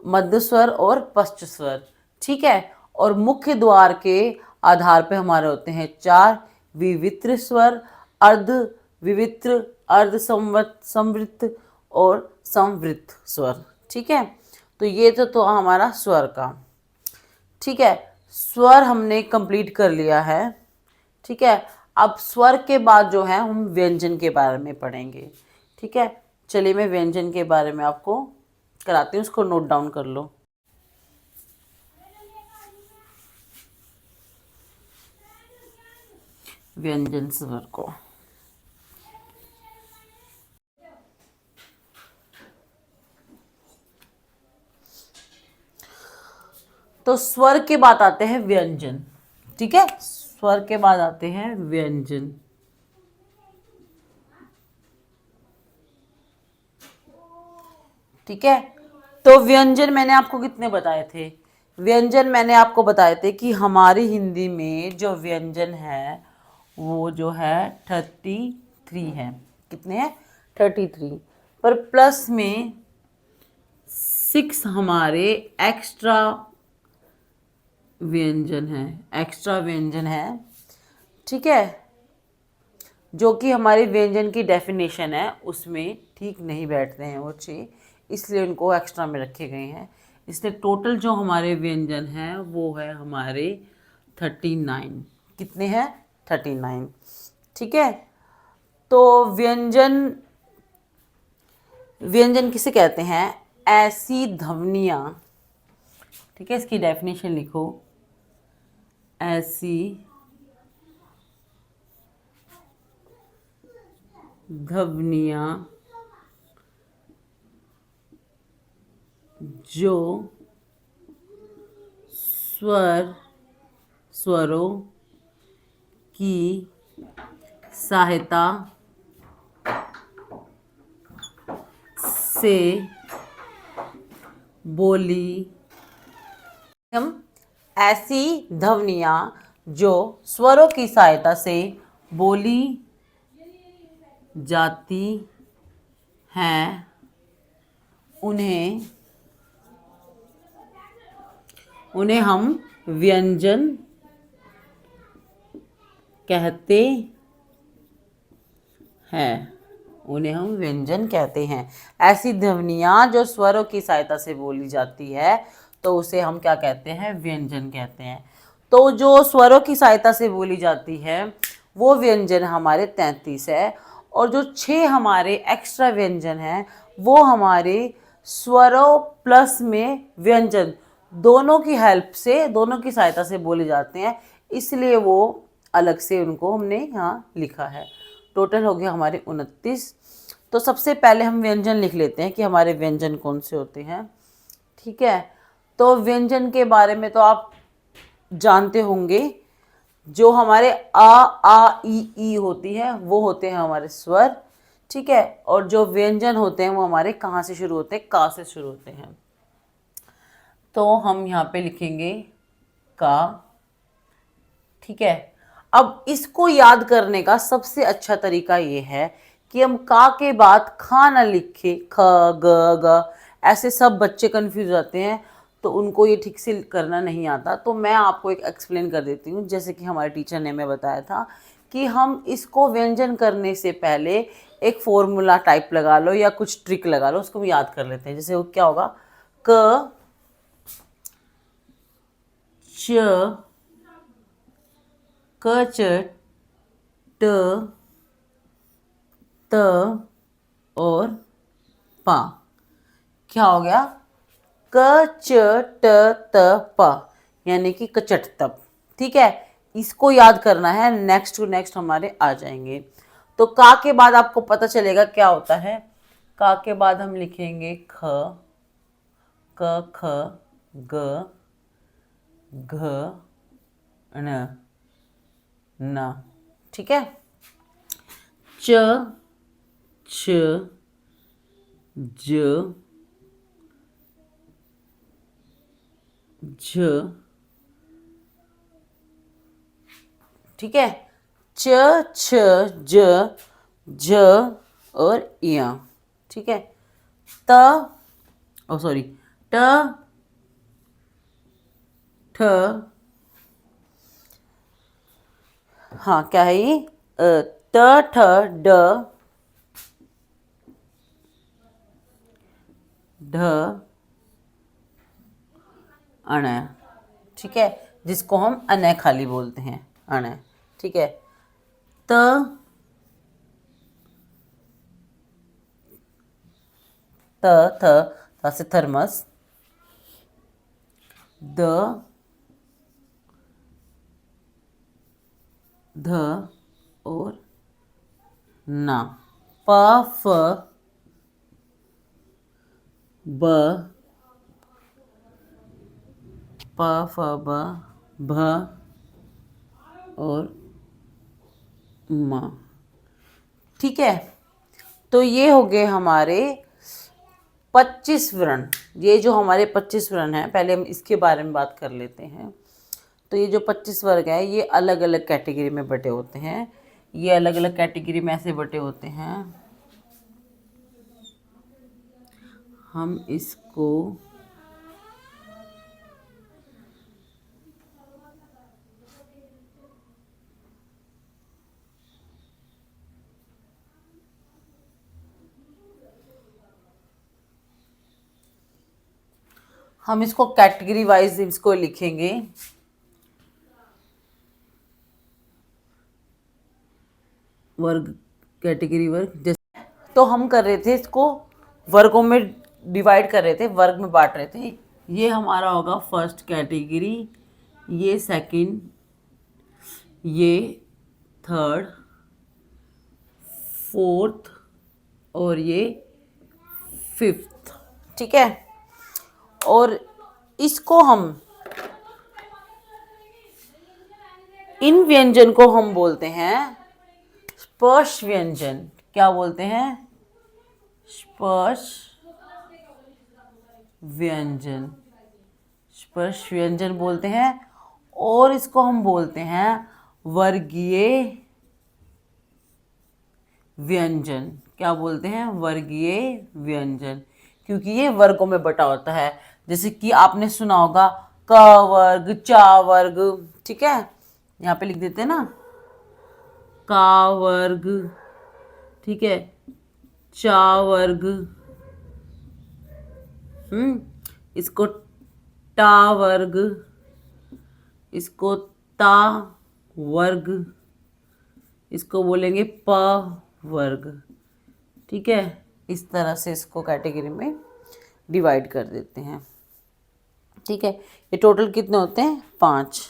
मध्य स्वर और पश्च स्वर। ठीक है। और मुख्य द्वार के आधार पे हमारे होते हैं 4 विवित्र स्वर, अर्ध विवित्र, अर्ध संवृत और संवृत स्वर। ठीक है। तो ये तो हमारा स्वर का। ठीक है। स्वर हमने कंप्लीट कर लिया है। ठीक है। अब स्वर के बाद जो है हम व्यंजन के बारे में पढ़ेंगे। ठीक है। चलिए मैं व्यंजन के बारे में आपको कराती हूँ, उसको नोट डाउन कर लो। व्यंजन स्वर को तो स्वर के बाद आते हैं व्यंजन। ठीक है। स्वर के बाद आते हैं व्यंजन। ठीक है। तो व्यंजन मैंने आपको कितने बताए थे? व्यंजन मैंने आपको बताए थे कि हमारी हिंदी में जो व्यंजन है वो जो है 33 है। कितने हैं? 33। पर प्लस में 6 हमारे एक्स्ट्रा व्यंजन है। एक्स्ट्रा व्यंजन है। ठीक है। जो कि हमारे व्यंजन की डेफिनेशन है उसमें ठीक नहीं बैठते हैं वो 6, इसलिए उनको एक्स्ट्रा में रखे गए हैं। इसलिए टोटल जो हमारे व्यंजन हैं वो है हमारे 39। कितने हैं? 39। ठीक है। तो व्यंजन, व्यंजन किसे कहते हैं? ऐसी ध्वनियाँ। ठीक है। इसकी डेफिनेशन लिखो। ऐसी ध्वनियाँ जो स्वरों की सहायता से बोली, हम ऐसी ध्वनियाँ जो स्वरों की सहायता से बोली जाती हैं उन्हें हम व्यंजन कहते हैं। उन्हें हम व्यंजन कहते हैं। ऐसी ध्वनियाँ जो स्वरों की सहायता से बोली जाती है तो उसे हम क्या कहते हैं? व्यंजन कहते हैं। तो जो स्वरों की सहायता से बोली जाती है वो व्यंजन हमारे 33 है। और जो 6 हमारे एक्स्ट्रा व्यंजन हैं वो हमारे स्वरों प्लस में व्यंजन दोनों की हेल्प से, दोनों की सहायता से बोले जाते हैं, इसलिए वो अलग से उनको हमने यहाँ लिखा है। टोटल हो गया हमारे 29। तो सबसे पहले हम व्यंजन लिख लेते हैं कि हमारे व्यंजन कौन से होते हैं। ठीक है। तो व्यंजन के बारे में तो आप जानते होंगे, जो हमारे आ ई होती है वो होते हैं हमारे स्वर। ठीक है। और जो व्यंजन होते हैं वो हमारे कहाँ से शुरू होते हैं? का से शुरू होते हैं। तो हम यहाँ पे लिखेंगे का। ठीक है। अब इसको याद करने का सबसे अच्छा तरीका ये है कि हम का के बाद खा ना लिखे, ख ग ग, ऐसे सब बच्चे कंफ्यूज जाते हैं तो उनको ये ठीक से करना नहीं आता। तो मैं आपको एक एक्सप्लेन कर देती हूँ। जैसे कि हमारे टीचर ने हमें बताया था कि हम इसको व्यंजन करने से पहले एक फॉर्मूला टाइप लगा लो या कुछ ट्रिक लगा लो, उसको हम याद कर लेते हैं। जैसे वो क्या होगा? क च क च ट त और पा। क्या हो गया? क च ट त प, यानी कि कचटतप। ठीक है। इसको याद करना है, नेक्स्ट टू नेक्स्ट हमारे आ जाएंगे। तो का के बाद आपको पता चलेगा क्या होता है। का के बाद हम लिखेंगे ख, क ख ग घ न न। ठीक है। च, छ, ज, झ, ठीक है, च, छ, ज, झ और य, ठीक है। त, ओ सॉरी, ट, ठ, हाँ क्या है ये, त, ठ, ड, ढ, अण, ठीक है, जिसको हम अनय खाली बोलते हैं, अण, ठीक है। त, थ से थर्मस, द, ध और ना, प, फ, ब, प, फ, ब, भ और म, ठीक है। तो ये हो गए हमारे 25 वर्ण। ये जो हमारे 25 वर्ण हैं, पहले हम इसके बारे में बात कर लेते हैं। तो ये जो 25 वर्ग है, ये अलग अलग कैटेगरी में बटे होते हैं। ये अलग अलग कैटेगरी में ऐसे बटे होते हैं, हम इसको कैटेगरी वाइज इसको लिखेंगे। वर्ग, कैटेगरी वर्ग, जैसे तो हम कर रहे थे इसको वर्गों में डिवाइड कर रहे थे, वर्ग में बांट रहे थे। ये हमारा होगा फर्स्ट कैटेगरी, ये सेकंड, ये थर्ड, फोर्थ और ये फिफ्थ, ठीक है। और इसको हम, इन व्यंजन को हम बोलते हैं स्पर्श व्यंजन। क्या बोलते हैं? स्पर्श व्यंजन, स्पर्श व्यंजन बोलते हैं। और इसको हम बोलते हैं वर्गीय व्यंजन। क्या बोलते हैं? वर्गीय व्यंजन, क्योंकि ये वर्गों में बटा होता है। जैसे कि आपने सुना होगा क वर्ग, चा वर्ग, ठीक है, यहाँ पे लिख देते हैं ना, का वर्ग, ठीक है, चा वर्ग, इसको टा वर्ग, इसको ता वर्ग, इसको बोलेंगे प वर्ग, ठीक है। इस तरह से इसको कैटेगरी में डिवाइड कर देते हैं, ठीक है। ये टोटल कितने होते हैं? 5,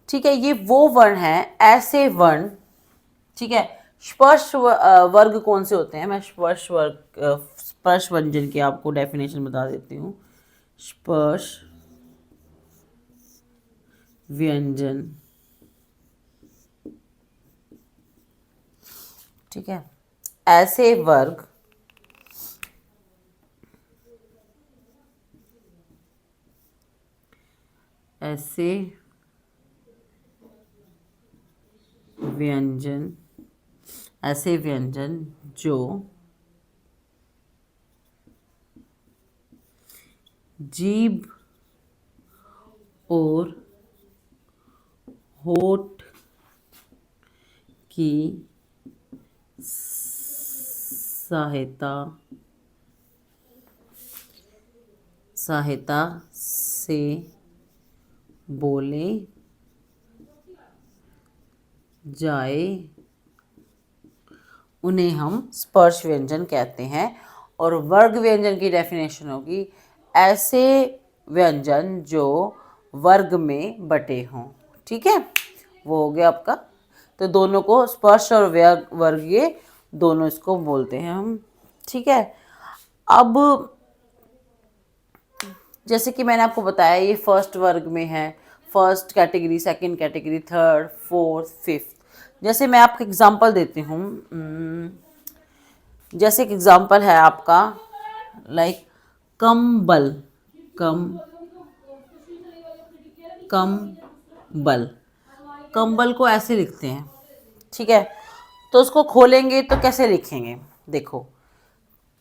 ठीक है। ये वो वर्ण हैं, ऐसे वर्ण, ठीक है। स्पर्श वर्ग कौन से होते हैं? मैं स्पर्श वर्ग, स्पर्श व्यंजन की आपको डेफिनेशन बता देती हूँ। स्पर्श व्यंजन, ठीक है, ऐसे वर्ग ऐसे व्यंजन, ऐसे व्यंजन जो जीभ और होठ की सहायता से बोले जाए, उन्हें हम स्पर्श व्यंजन कहते हैं। और वर्ग व्यंजन की डेफिनेशन होगी ऐसे व्यंजन जो वर्ग में बटे हों, ठीक है। वो हो गया आपका। तो दोनों को, स्पर्श और वर्गीय, दोनों इसको बोलते हैं हम, ठीक है। अब जैसे कि मैंने आपको बताया, ये फर्स्ट वर्ग में है, first category, second category, third, fourth, fifth. जैसे मैं आपको एग्जांपल देती हूँ, जैसे एक एग्जांपल है आपका लाइक कंबल, कम कंबल, कंबल को ऐसे लिखते हैं, ठीक है। तो उसको खोलेंगे तो कैसे लिखेंगे, देखो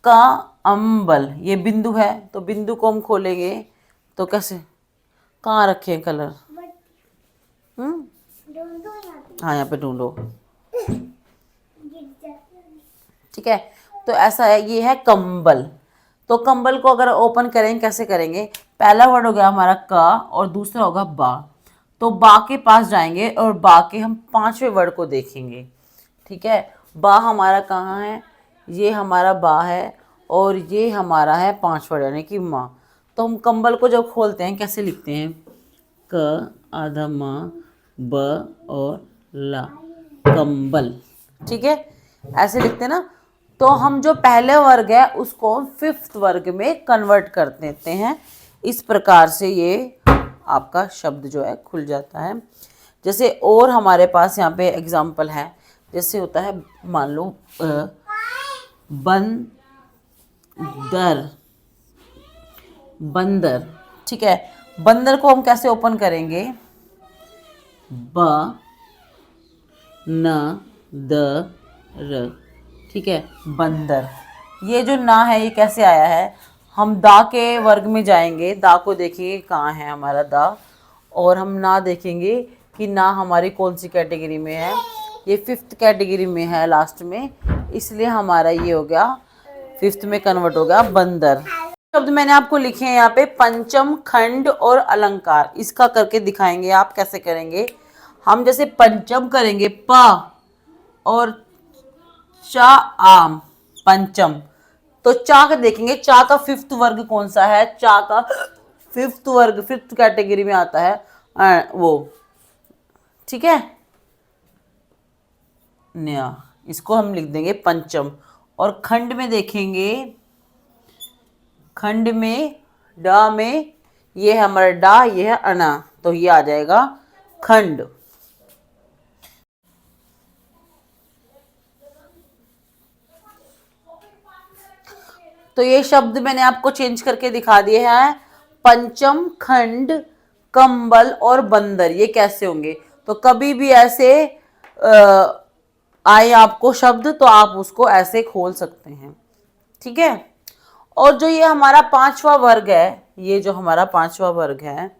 का अम्बल, ये बिंदु है तो बिंदु को हम खोलेंगे तो कैसे, कहाँ रखे हैं कलर, हाँ यहाँ पे ढूंढो, ठीक है। तो ऐसा है, ये है कंबल। तो कंबल को अगर ओपन करेंगे कैसे करेंगे, पहला वर्ड हो गया हमारा का और दूसरा होगा बा। तो बा के पास जाएंगे और बा के हम पांचवें वर्ड को देखेंगे, ठीक है। बा हमारा कहाँ है, ये हमारा बा है और ये हमारा है पांच वर्ड यानी कि माँ। तो हम कंबल को जब खोलते हैं कैसे लिखते हैं, क आधा माँ ब और ला, कंबल, ठीक है, ऐसे लिखते हैं ना। तो हम जो पहले वर्ग है उसको हम फिफ्थ वर्ग में कन्वर्ट कर देते हैं। इस प्रकार से ये आपका शब्द जो है खुल जाता है। जैसे और हमारे पास यहाँ पे एग्जाम्पल है, जैसे होता है मान लो बंदर, बंदर, ठीक है। बंदर को हम कैसे ओपन करेंगे, ब न द र, ठीक है, बंदर। ये जो ना है ये कैसे आया है, हम दा के वर्ग में जाएंगे, दा को देखेंगे कहाँ है हमारा दा, और हम ना देखेंगे कि ना हमारी कौन सी कैटेगरी में है, ये फिफ्थ कैटेगरी में है लास्ट में, इसलिए हमारा ये हो गया फिफ्थ में कन्वर्ट हो गया बंदर। शब्द मैंने आपको लिखे हैं यहाँ पे पंचम, खंड और अलंकार, इसका करके दिखाएंगे आप कैसे करेंगे। हम जैसे पंचम करेंगे प और चा आम, पंचम। तो चा का देखेंगे, चा का फिफ्थ वर्ग कौन सा है, चा का फिफ्थ वर्ग फिफ्थ कैटेगरी में आता है वो, ठीक है, नया, इसको हम लिख देंगे पंचम। और खंड में देखेंगे, खंड में डा में ये है हमारा डा, ये है अना, तो ये आ जाएगा खंड। तो ये शब्द मैंने आपको चेंज करके दिखा दिए हैं, पंचम, खंड, कंबल और बंदर, ये कैसे होंगे। तो कभी भी ऐसे आए आपको शब्द तो आप उसको ऐसे खोल सकते हैं, ठीक है। और जो ये हमारा पांचवा वर्ग है, ये जो हमारा पांचवा वर्ग है,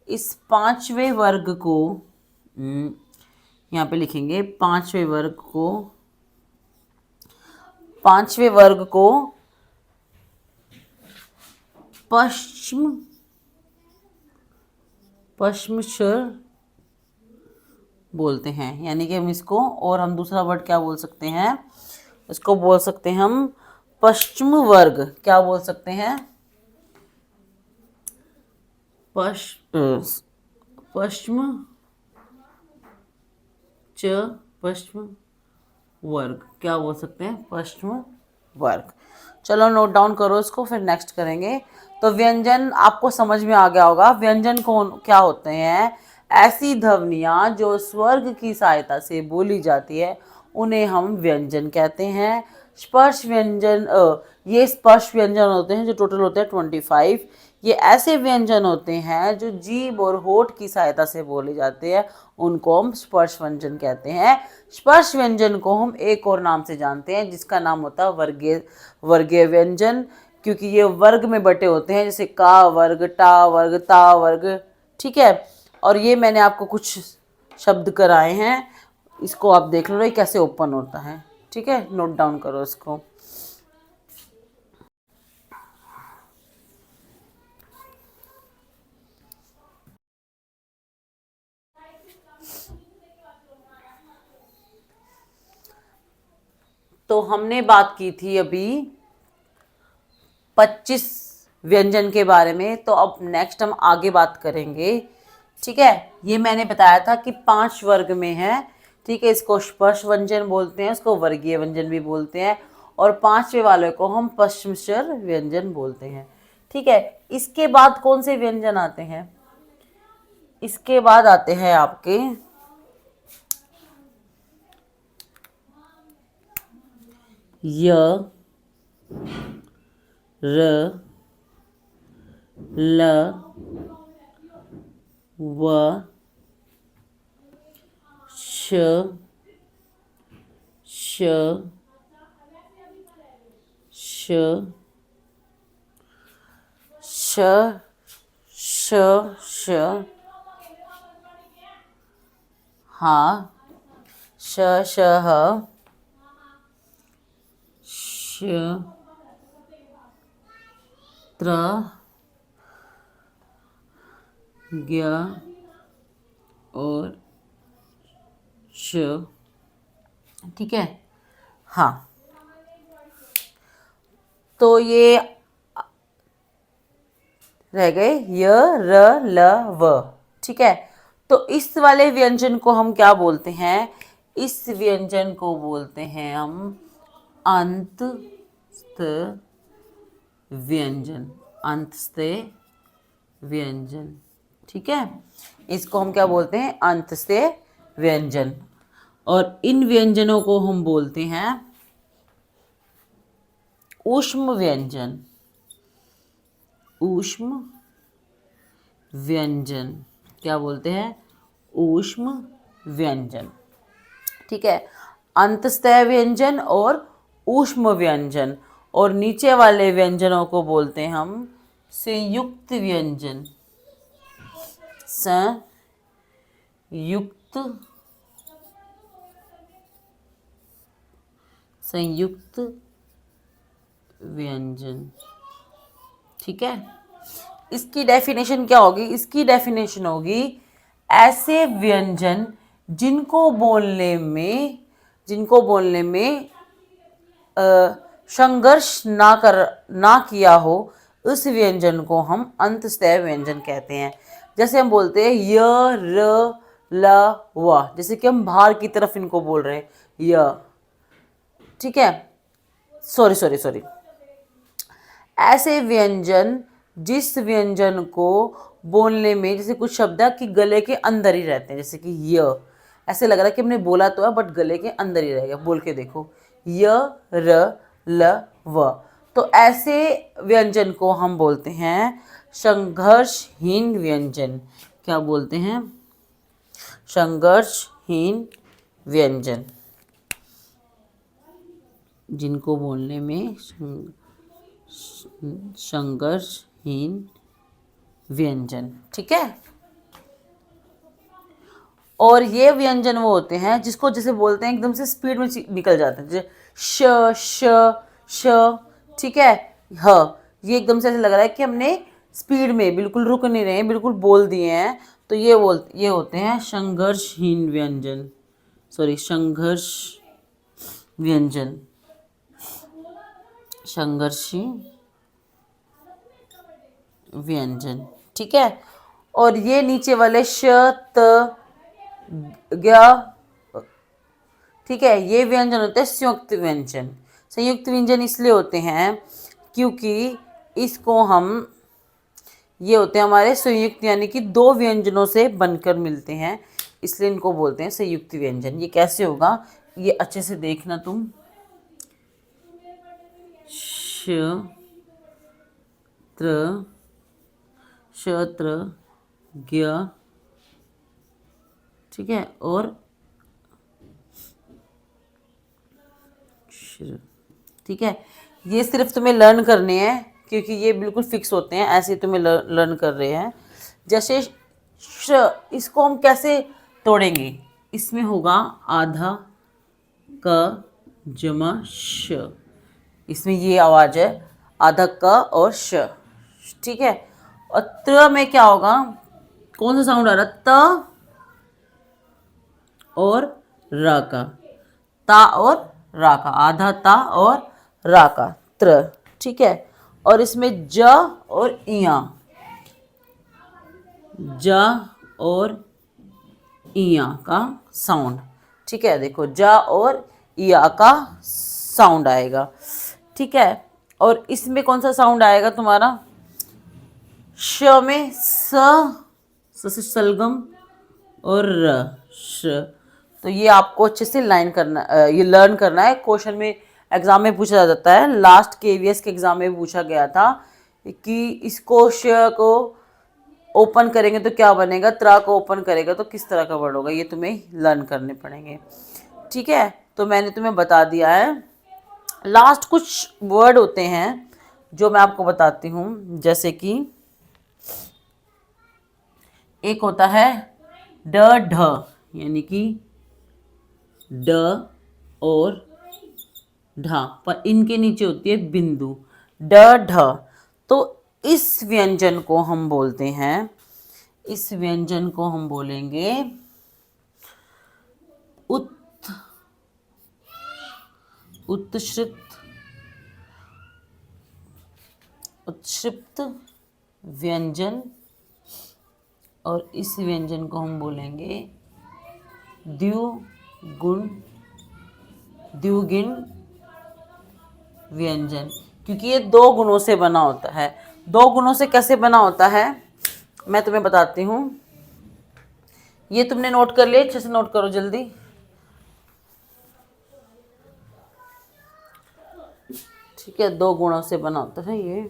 इस पांचवें वर्ग को यहाँ पे लिखेंगे, पांचवें वर्ग को पश्चिमशर बोलते हैं, यानी कि हम इसको, और हम दूसरा वर्ड क्या बोल सकते हैं, इसको बोल सकते हैं हम पश्चिम वर्ग, क्या बोल सकते हैं, पश्चिम वर्ग, क्या बोल सकते हैं, पश्चिम वर्ग। चलो नोट डाउन करो इसको, फिर नेक्स्ट करेंगे। तो व्यंजन आपको समझ में आ गया होगा, व्यंजन कौन क्या होते हैं, ऐसी ध्वनियाँ जो स्वर्ग की सहायता से बोली जाती है उन्हें हम व्यंजन कहते हैं। स्पर्श व्यंजन, ये स्पर्श व्यंजन होते हैं जो टोटल होते हैं 25। ये ऐसे व्यंजन होते हैं जो जीभ और होठ की सहायता से बोले जाते हैं, उनको हम स्पर्श व्यंजन कहते हैं। स्पर्श व्यंजन को हम एक और नाम से जानते हैं जिसका नाम होता है वर्गीय व्यंजन, क्योंकि ये वर्ग में बटे होते हैं, जैसे का वर्ग, टा वर्ग, ता वर्ग, ठीक है। और ये मैंने आपको कुछ शब्द कराए हैं, इसको आप देख लो ये कैसे ओपन होता है, ठीक है, नोट डाउन करो इसको। तो हमने बात की थी अभी 25 व्यंजन के बारे में, तो अब नेक्स्ट हम आगे बात करेंगे, ठीक है। ये मैंने बताया था कि 5 वर्ग में है, ठीक है, इसको स्पर्श व्यंजन बोलते हैं, इसको वर्गीय व्यंजन भी बोलते हैं, और 5वें वाले को हम पश्चिमशर व्यंजन बोलते हैं, ठीक है। इसके बाद कौन से व्यंजन आते हैं, इसके बाद आते हैं आपके य र ल व श श श श श श हाँ श श ह श त्र ज्ञ और श। ठीक है। हाँ, तो ये रह गए य र ल व। ठीक है, तो इस वाले व्यंजन को हम क्या बोलते हैं? इस व्यंजन को बोलते हैं हम अंतस्थ व्यंजन। अंतस्थ व्यंजन। ठीक है, इसको हम क्या बोलते हैं? अंतस्थ व्यंजन। और इन व्यंजनों को हम बोलते हैं ऊष्म व्यंजन। ऊष्म व्यंजन क्या बोलते हैं? ऊष्म व्यंजन। ठीक है, अंतस्थ व्यंजन और ऊष्म व्यंजन। और नीचे वाले व्यंजनों को बोलते हैं हम संयुक्त व्यंजन। संयुक्त व्यंजन। ठीक है, इसकी डेफिनेशन क्या होगी? इसकी डेफिनेशन होगी ऐसे व्यंजन जिनको बोलने में संघर्ष ना किया हो, उस व्यंजन को हम अंतस्थ व्यंजन कहते हैं। जैसे हम बोलते हैं य र ल व, जैसे कि हम बाहर की तरफ इनको बोल रहे हैं य। ठीक है, सॉरी, ऐसे व्यंजन जिस व्यंजन को बोलने में, जैसे कुछ शब्द है कि गले के अंदर ही रहते हैं, जैसे कि य, ऐसे लग रहा है कि हमने बोला तो है बट गले के अंदर ही रह गया। बोल के देखो य र ल व। तो ऐसे व्यंजन को हम बोलते हैं संघर्षहीन व्यंजन। क्या बोलते हैं? संघर्षहीन व्यंजन, जिनको बोलने में संघर्षहीन व्यंजन। ठीक है, और ये व्यंजन वो होते हैं जिसको जैसे बोलते हैं एकदम से स्पीड में निकल जाते हैं, जैसे श श श। ठीक है, ह, ये एकदम से ऐसे लग रहा है कि हमने स्पीड में बिल्कुल रुक नहीं रहे हैं, बिल्कुल बोल दिए हैं। तो ये होते हैं संघर्षहीन व्यंजन। सॉरी, संघर्ष व्यंजन, संघर्षी व्यंजन। ठीक है, और ये नीचे वाले श त ज्ञ, ठीक है, ये व्यंजन होते हैं संयुक्त व्यंजन। संयुक्त व्यंजन इसलिए होते हैं क्योंकि इसको हम, ये होते हैं हमारे संयुक्त, यानी कि दो व्यंजनों से बनकर मिलते हैं, इसलिए इनको बोलते हैं संयुक्त व्यंजन। ये कैसे होगा, ये अच्छे से देखना तुम। क्षत्र ज्ञ। ठीक है, और ठीक है, ये सिर्फ तुम्हें लर्न करने हैं क्योंकि ये बिल्कुल फिक्स होते हैं, ऐसे तुम्हें लर्न कर रहे हैं। जैसे श, इसको हम कैसे तोड़ेंगे? इसमें होगा आधा क जमा श, इसमें ये आवाज है आधा क और श। ठीक है, और त्र में क्या होगा? कौन सा साउंड आ रहा? त और र का, ता और रा का, आधा ता और रा का, त्र। ठीक है, और इसमें ज और इया, ज और इया का साउंड। ठीक है, देखो ज और इया का साउंड आएगा। ठीक है, और इसमें कौन सा साउंड आएगा तुम्हारा? श में से सलगम और र, श। तो ये आपको अच्छे से लाइन करना, ये लर्न करना है। क्वेश्चन में एग्जाम में पूछा जाता है, लास्ट केवीएस के एग्जाम में पूछा गया था कि इसको श को ओपन करेंगे तो क्या बनेगा, त्रा को ओपन करेगा तो किस तरह का वर्ड होगा, ये तुम्हें लर्न करने पड़ेंगे। ठीक है, तो मैंने तुम्हें बता दिया है। लास्ट कुछ वर्ड होते हैं जो मैं आपको बताती हूँ, जैसे कि एक होता है ड ढ, यानी कि ड और ढ, पर इनके नीचे होती है बिंदु, ड ढ। तो इस व्यंजन को हम बोलते हैं, इस व्यंजन को हम बोलेंगे उत्श्रित उत्क्षिप्त व्यंजन, और इस व्यंजन को हम बोलेंगे द्विगुण व्यंजन, क्योंकि ये दो गुणों से बना होता है। दो गुणों से कैसे बना होता है मैं तुम्हें बताती हूँ। ये तुमने नोट कर लिया, अच्छे से नोट करो जल्दी। ठीक है, दो गुणों से बना होता है ये।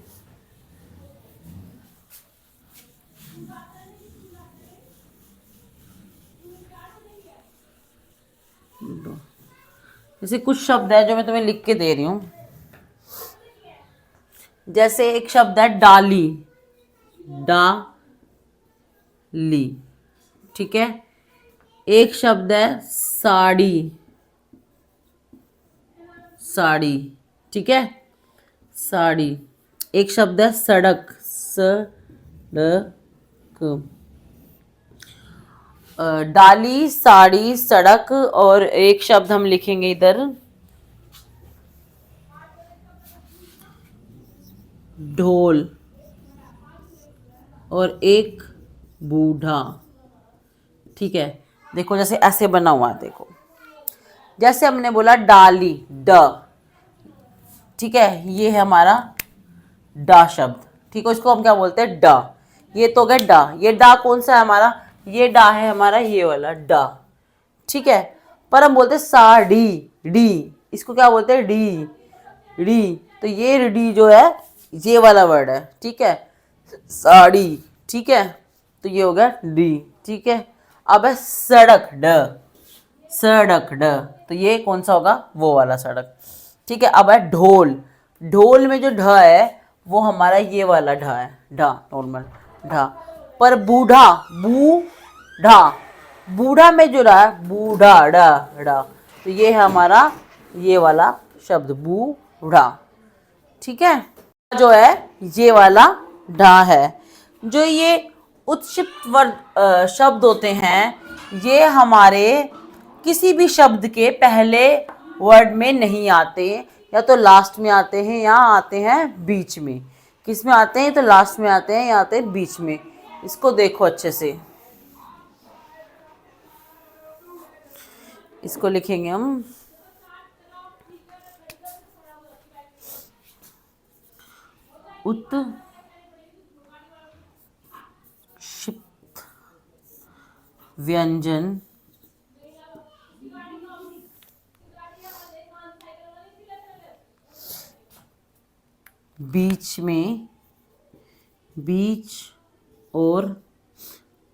जैसे कुछ शब्द है जो मैं तुम्हें लिख के दे रही हूं, जैसे एक शब्द है डाली, डाली, ठीक है। एक शब्द है साड़ी, साड़ी, ठीक है, साड़ी। एक शब्द है सड़क, सड़क। डाली, साड़ी, सड़क, और एक शब्द हम लिखेंगे इधर ढोल, और एक बूढ़ा। ठीक है, देखो जैसे ऐसे बना हुआ है, देखो जैसे हमने बोला डाली, ड, ठीक है, ये है हमारा डा शब्द। ठीक है, इसको हम क्या बोलते हैं, डा। ये तो गया डा। ये डा कौन सा है हमारा, ये डा है हमारा, ये वाला डा। ठीक है, पर हम बोलते हैं साड़ी, डी, इसको क्या बोलते हैं, डी, डी। तो ये डी जो है ये वाला वर्ड है, ठीक है, साड़ी। ठीक है, तो ये हो गया डी। ठीक है, अब है सड़क, ड, सड़क, ड, तो ये कौन सा होगा, वो वाला सड़क। ठीक है, अब है ढोल। ढोल में जो ढ है वो हमारा ये वाला ढ है, ढ, नॉर्मल ढ। पर बूढ़ा, बूढ़ा, बूढ़ा में जो रहा है बूढ़ा, ड, ड, तो ये है हमारा ये वाला शब्द बूढ़ा। ठीक है, जो है ये वाला ढा है। जो ये उत्क्षिप्त वर्ड शब्द होते हैं, ये हमारे किसी भी शब्द के पहले वर्ड में नहीं आते, या तो लास्ट में आते हैं या आते हैं बीच में। किस में आते हैं, तो लास्ट में आते हैं या आते हैं बीच में। इसको देखो अच्छे से, इसको लिखेंगे हम उत्क्षिप्त व्यंजन, बीच में, बीच और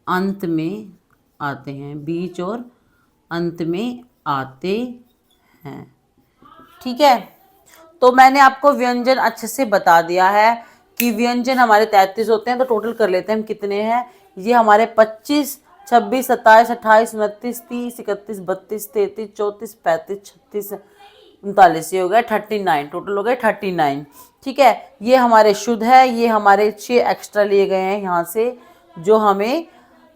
अंत में आते हैं, बीच और अंत में आते हैं। ठीक है, तो मैंने आपको व्यंजन अच्छे से बता दिया है कि व्यंजन हमारे 33 होते हैं। तो टोटल कर लेते हैं हम कितने हैं। ये हमारे 25, 26, 27, 28, 29, 30, 31, 32, 33, 34, 35, 36, 39, ये हो गया 39, टोटल हो गए 39। ठीक है, ये हमारे शुद्ध है, ये हमारे 6 एक्स्ट्रा लिए गए हैं यहाँ से जो हमें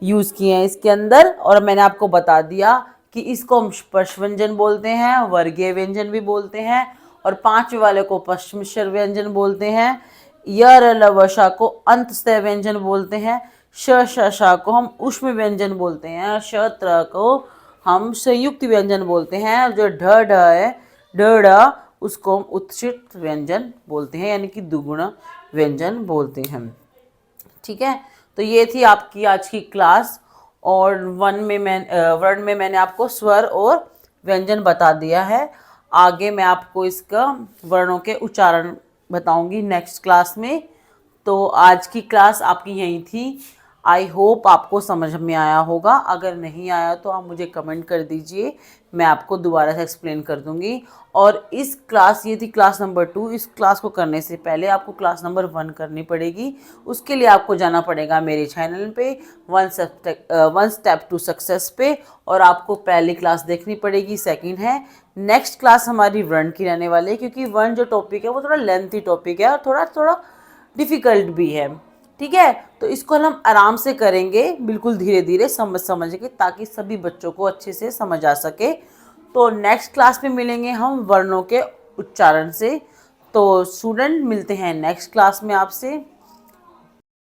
यूज़ किए हैं इसके अंदर। और मैंने आपको बता दिया कि इसको हम स्पर्श व्यंजन बोलते हैं, वर्गीय व्यंजन भी बोलते हैं, और 5वें वाले को पश्चिमिश्र व्यंजन बोलते हैं। य र ल व श को अंत से व्यंजन बोलते हैं। श श श को हम उष्म व्यंजन बोलते हैं। श त्र को हम संयुक्त व्यंजन बोलते हैं। जो ढ ढ है, ढ ढ, उसको हम उत्क्षिप्त व्यंजन बोलते हैं, यानी कि दुगुण व्यंजन बोलते हैं। ठीक है, तो ये थी आपकी आज की क्लास। और वर्ड में मैंने आपको स्वर और व्यंजन बता दिया है। आगे मैं आपको इसका वर्णों के उच्चारण बताऊंगी नेक्स्ट क्लास में। तो आज की क्लास आपकी यही थी। आई होप आपको समझ में आया होगा। अगर नहीं आया तो आप मुझे कमेंट कर दीजिए, मैं आपको दोबारा से एक्सप्लेन कर दूंगी। और इस क्लास, ये थी क्लास नंबर 2। इस क्लास को करने से पहले आपको क्लास नंबर 1 करनी पड़ेगी। उसके लिए आपको जाना पड़ेगा मेरे चैनल पे वन स्टेप टू सक्सेस पे, और आपको पहली क्लास देखनी पड़ेगी। सेकंड है, नेक्स्ट क्लास हमारी वर्ण की रहने वाली है, क्योंकि वर्ण जो टॉपिक है वो थोड़ा लेंथी टॉपिक है और थोड़ा थोड़ा डिफ़िकल्ट भी है। ठीक है, तो इसको हम आराम से करेंगे, बिल्कुल धीरे धीरे समझ समझ के, ताकि सभी बच्चों को अच्छे से समझ आ सके। तो नेक्स्ट क्लास में मिलेंगे हम वर्णों के उच्चारण से। तो स्टूडेंट, मिलते हैं नेक्स्ट क्लास में आपसे।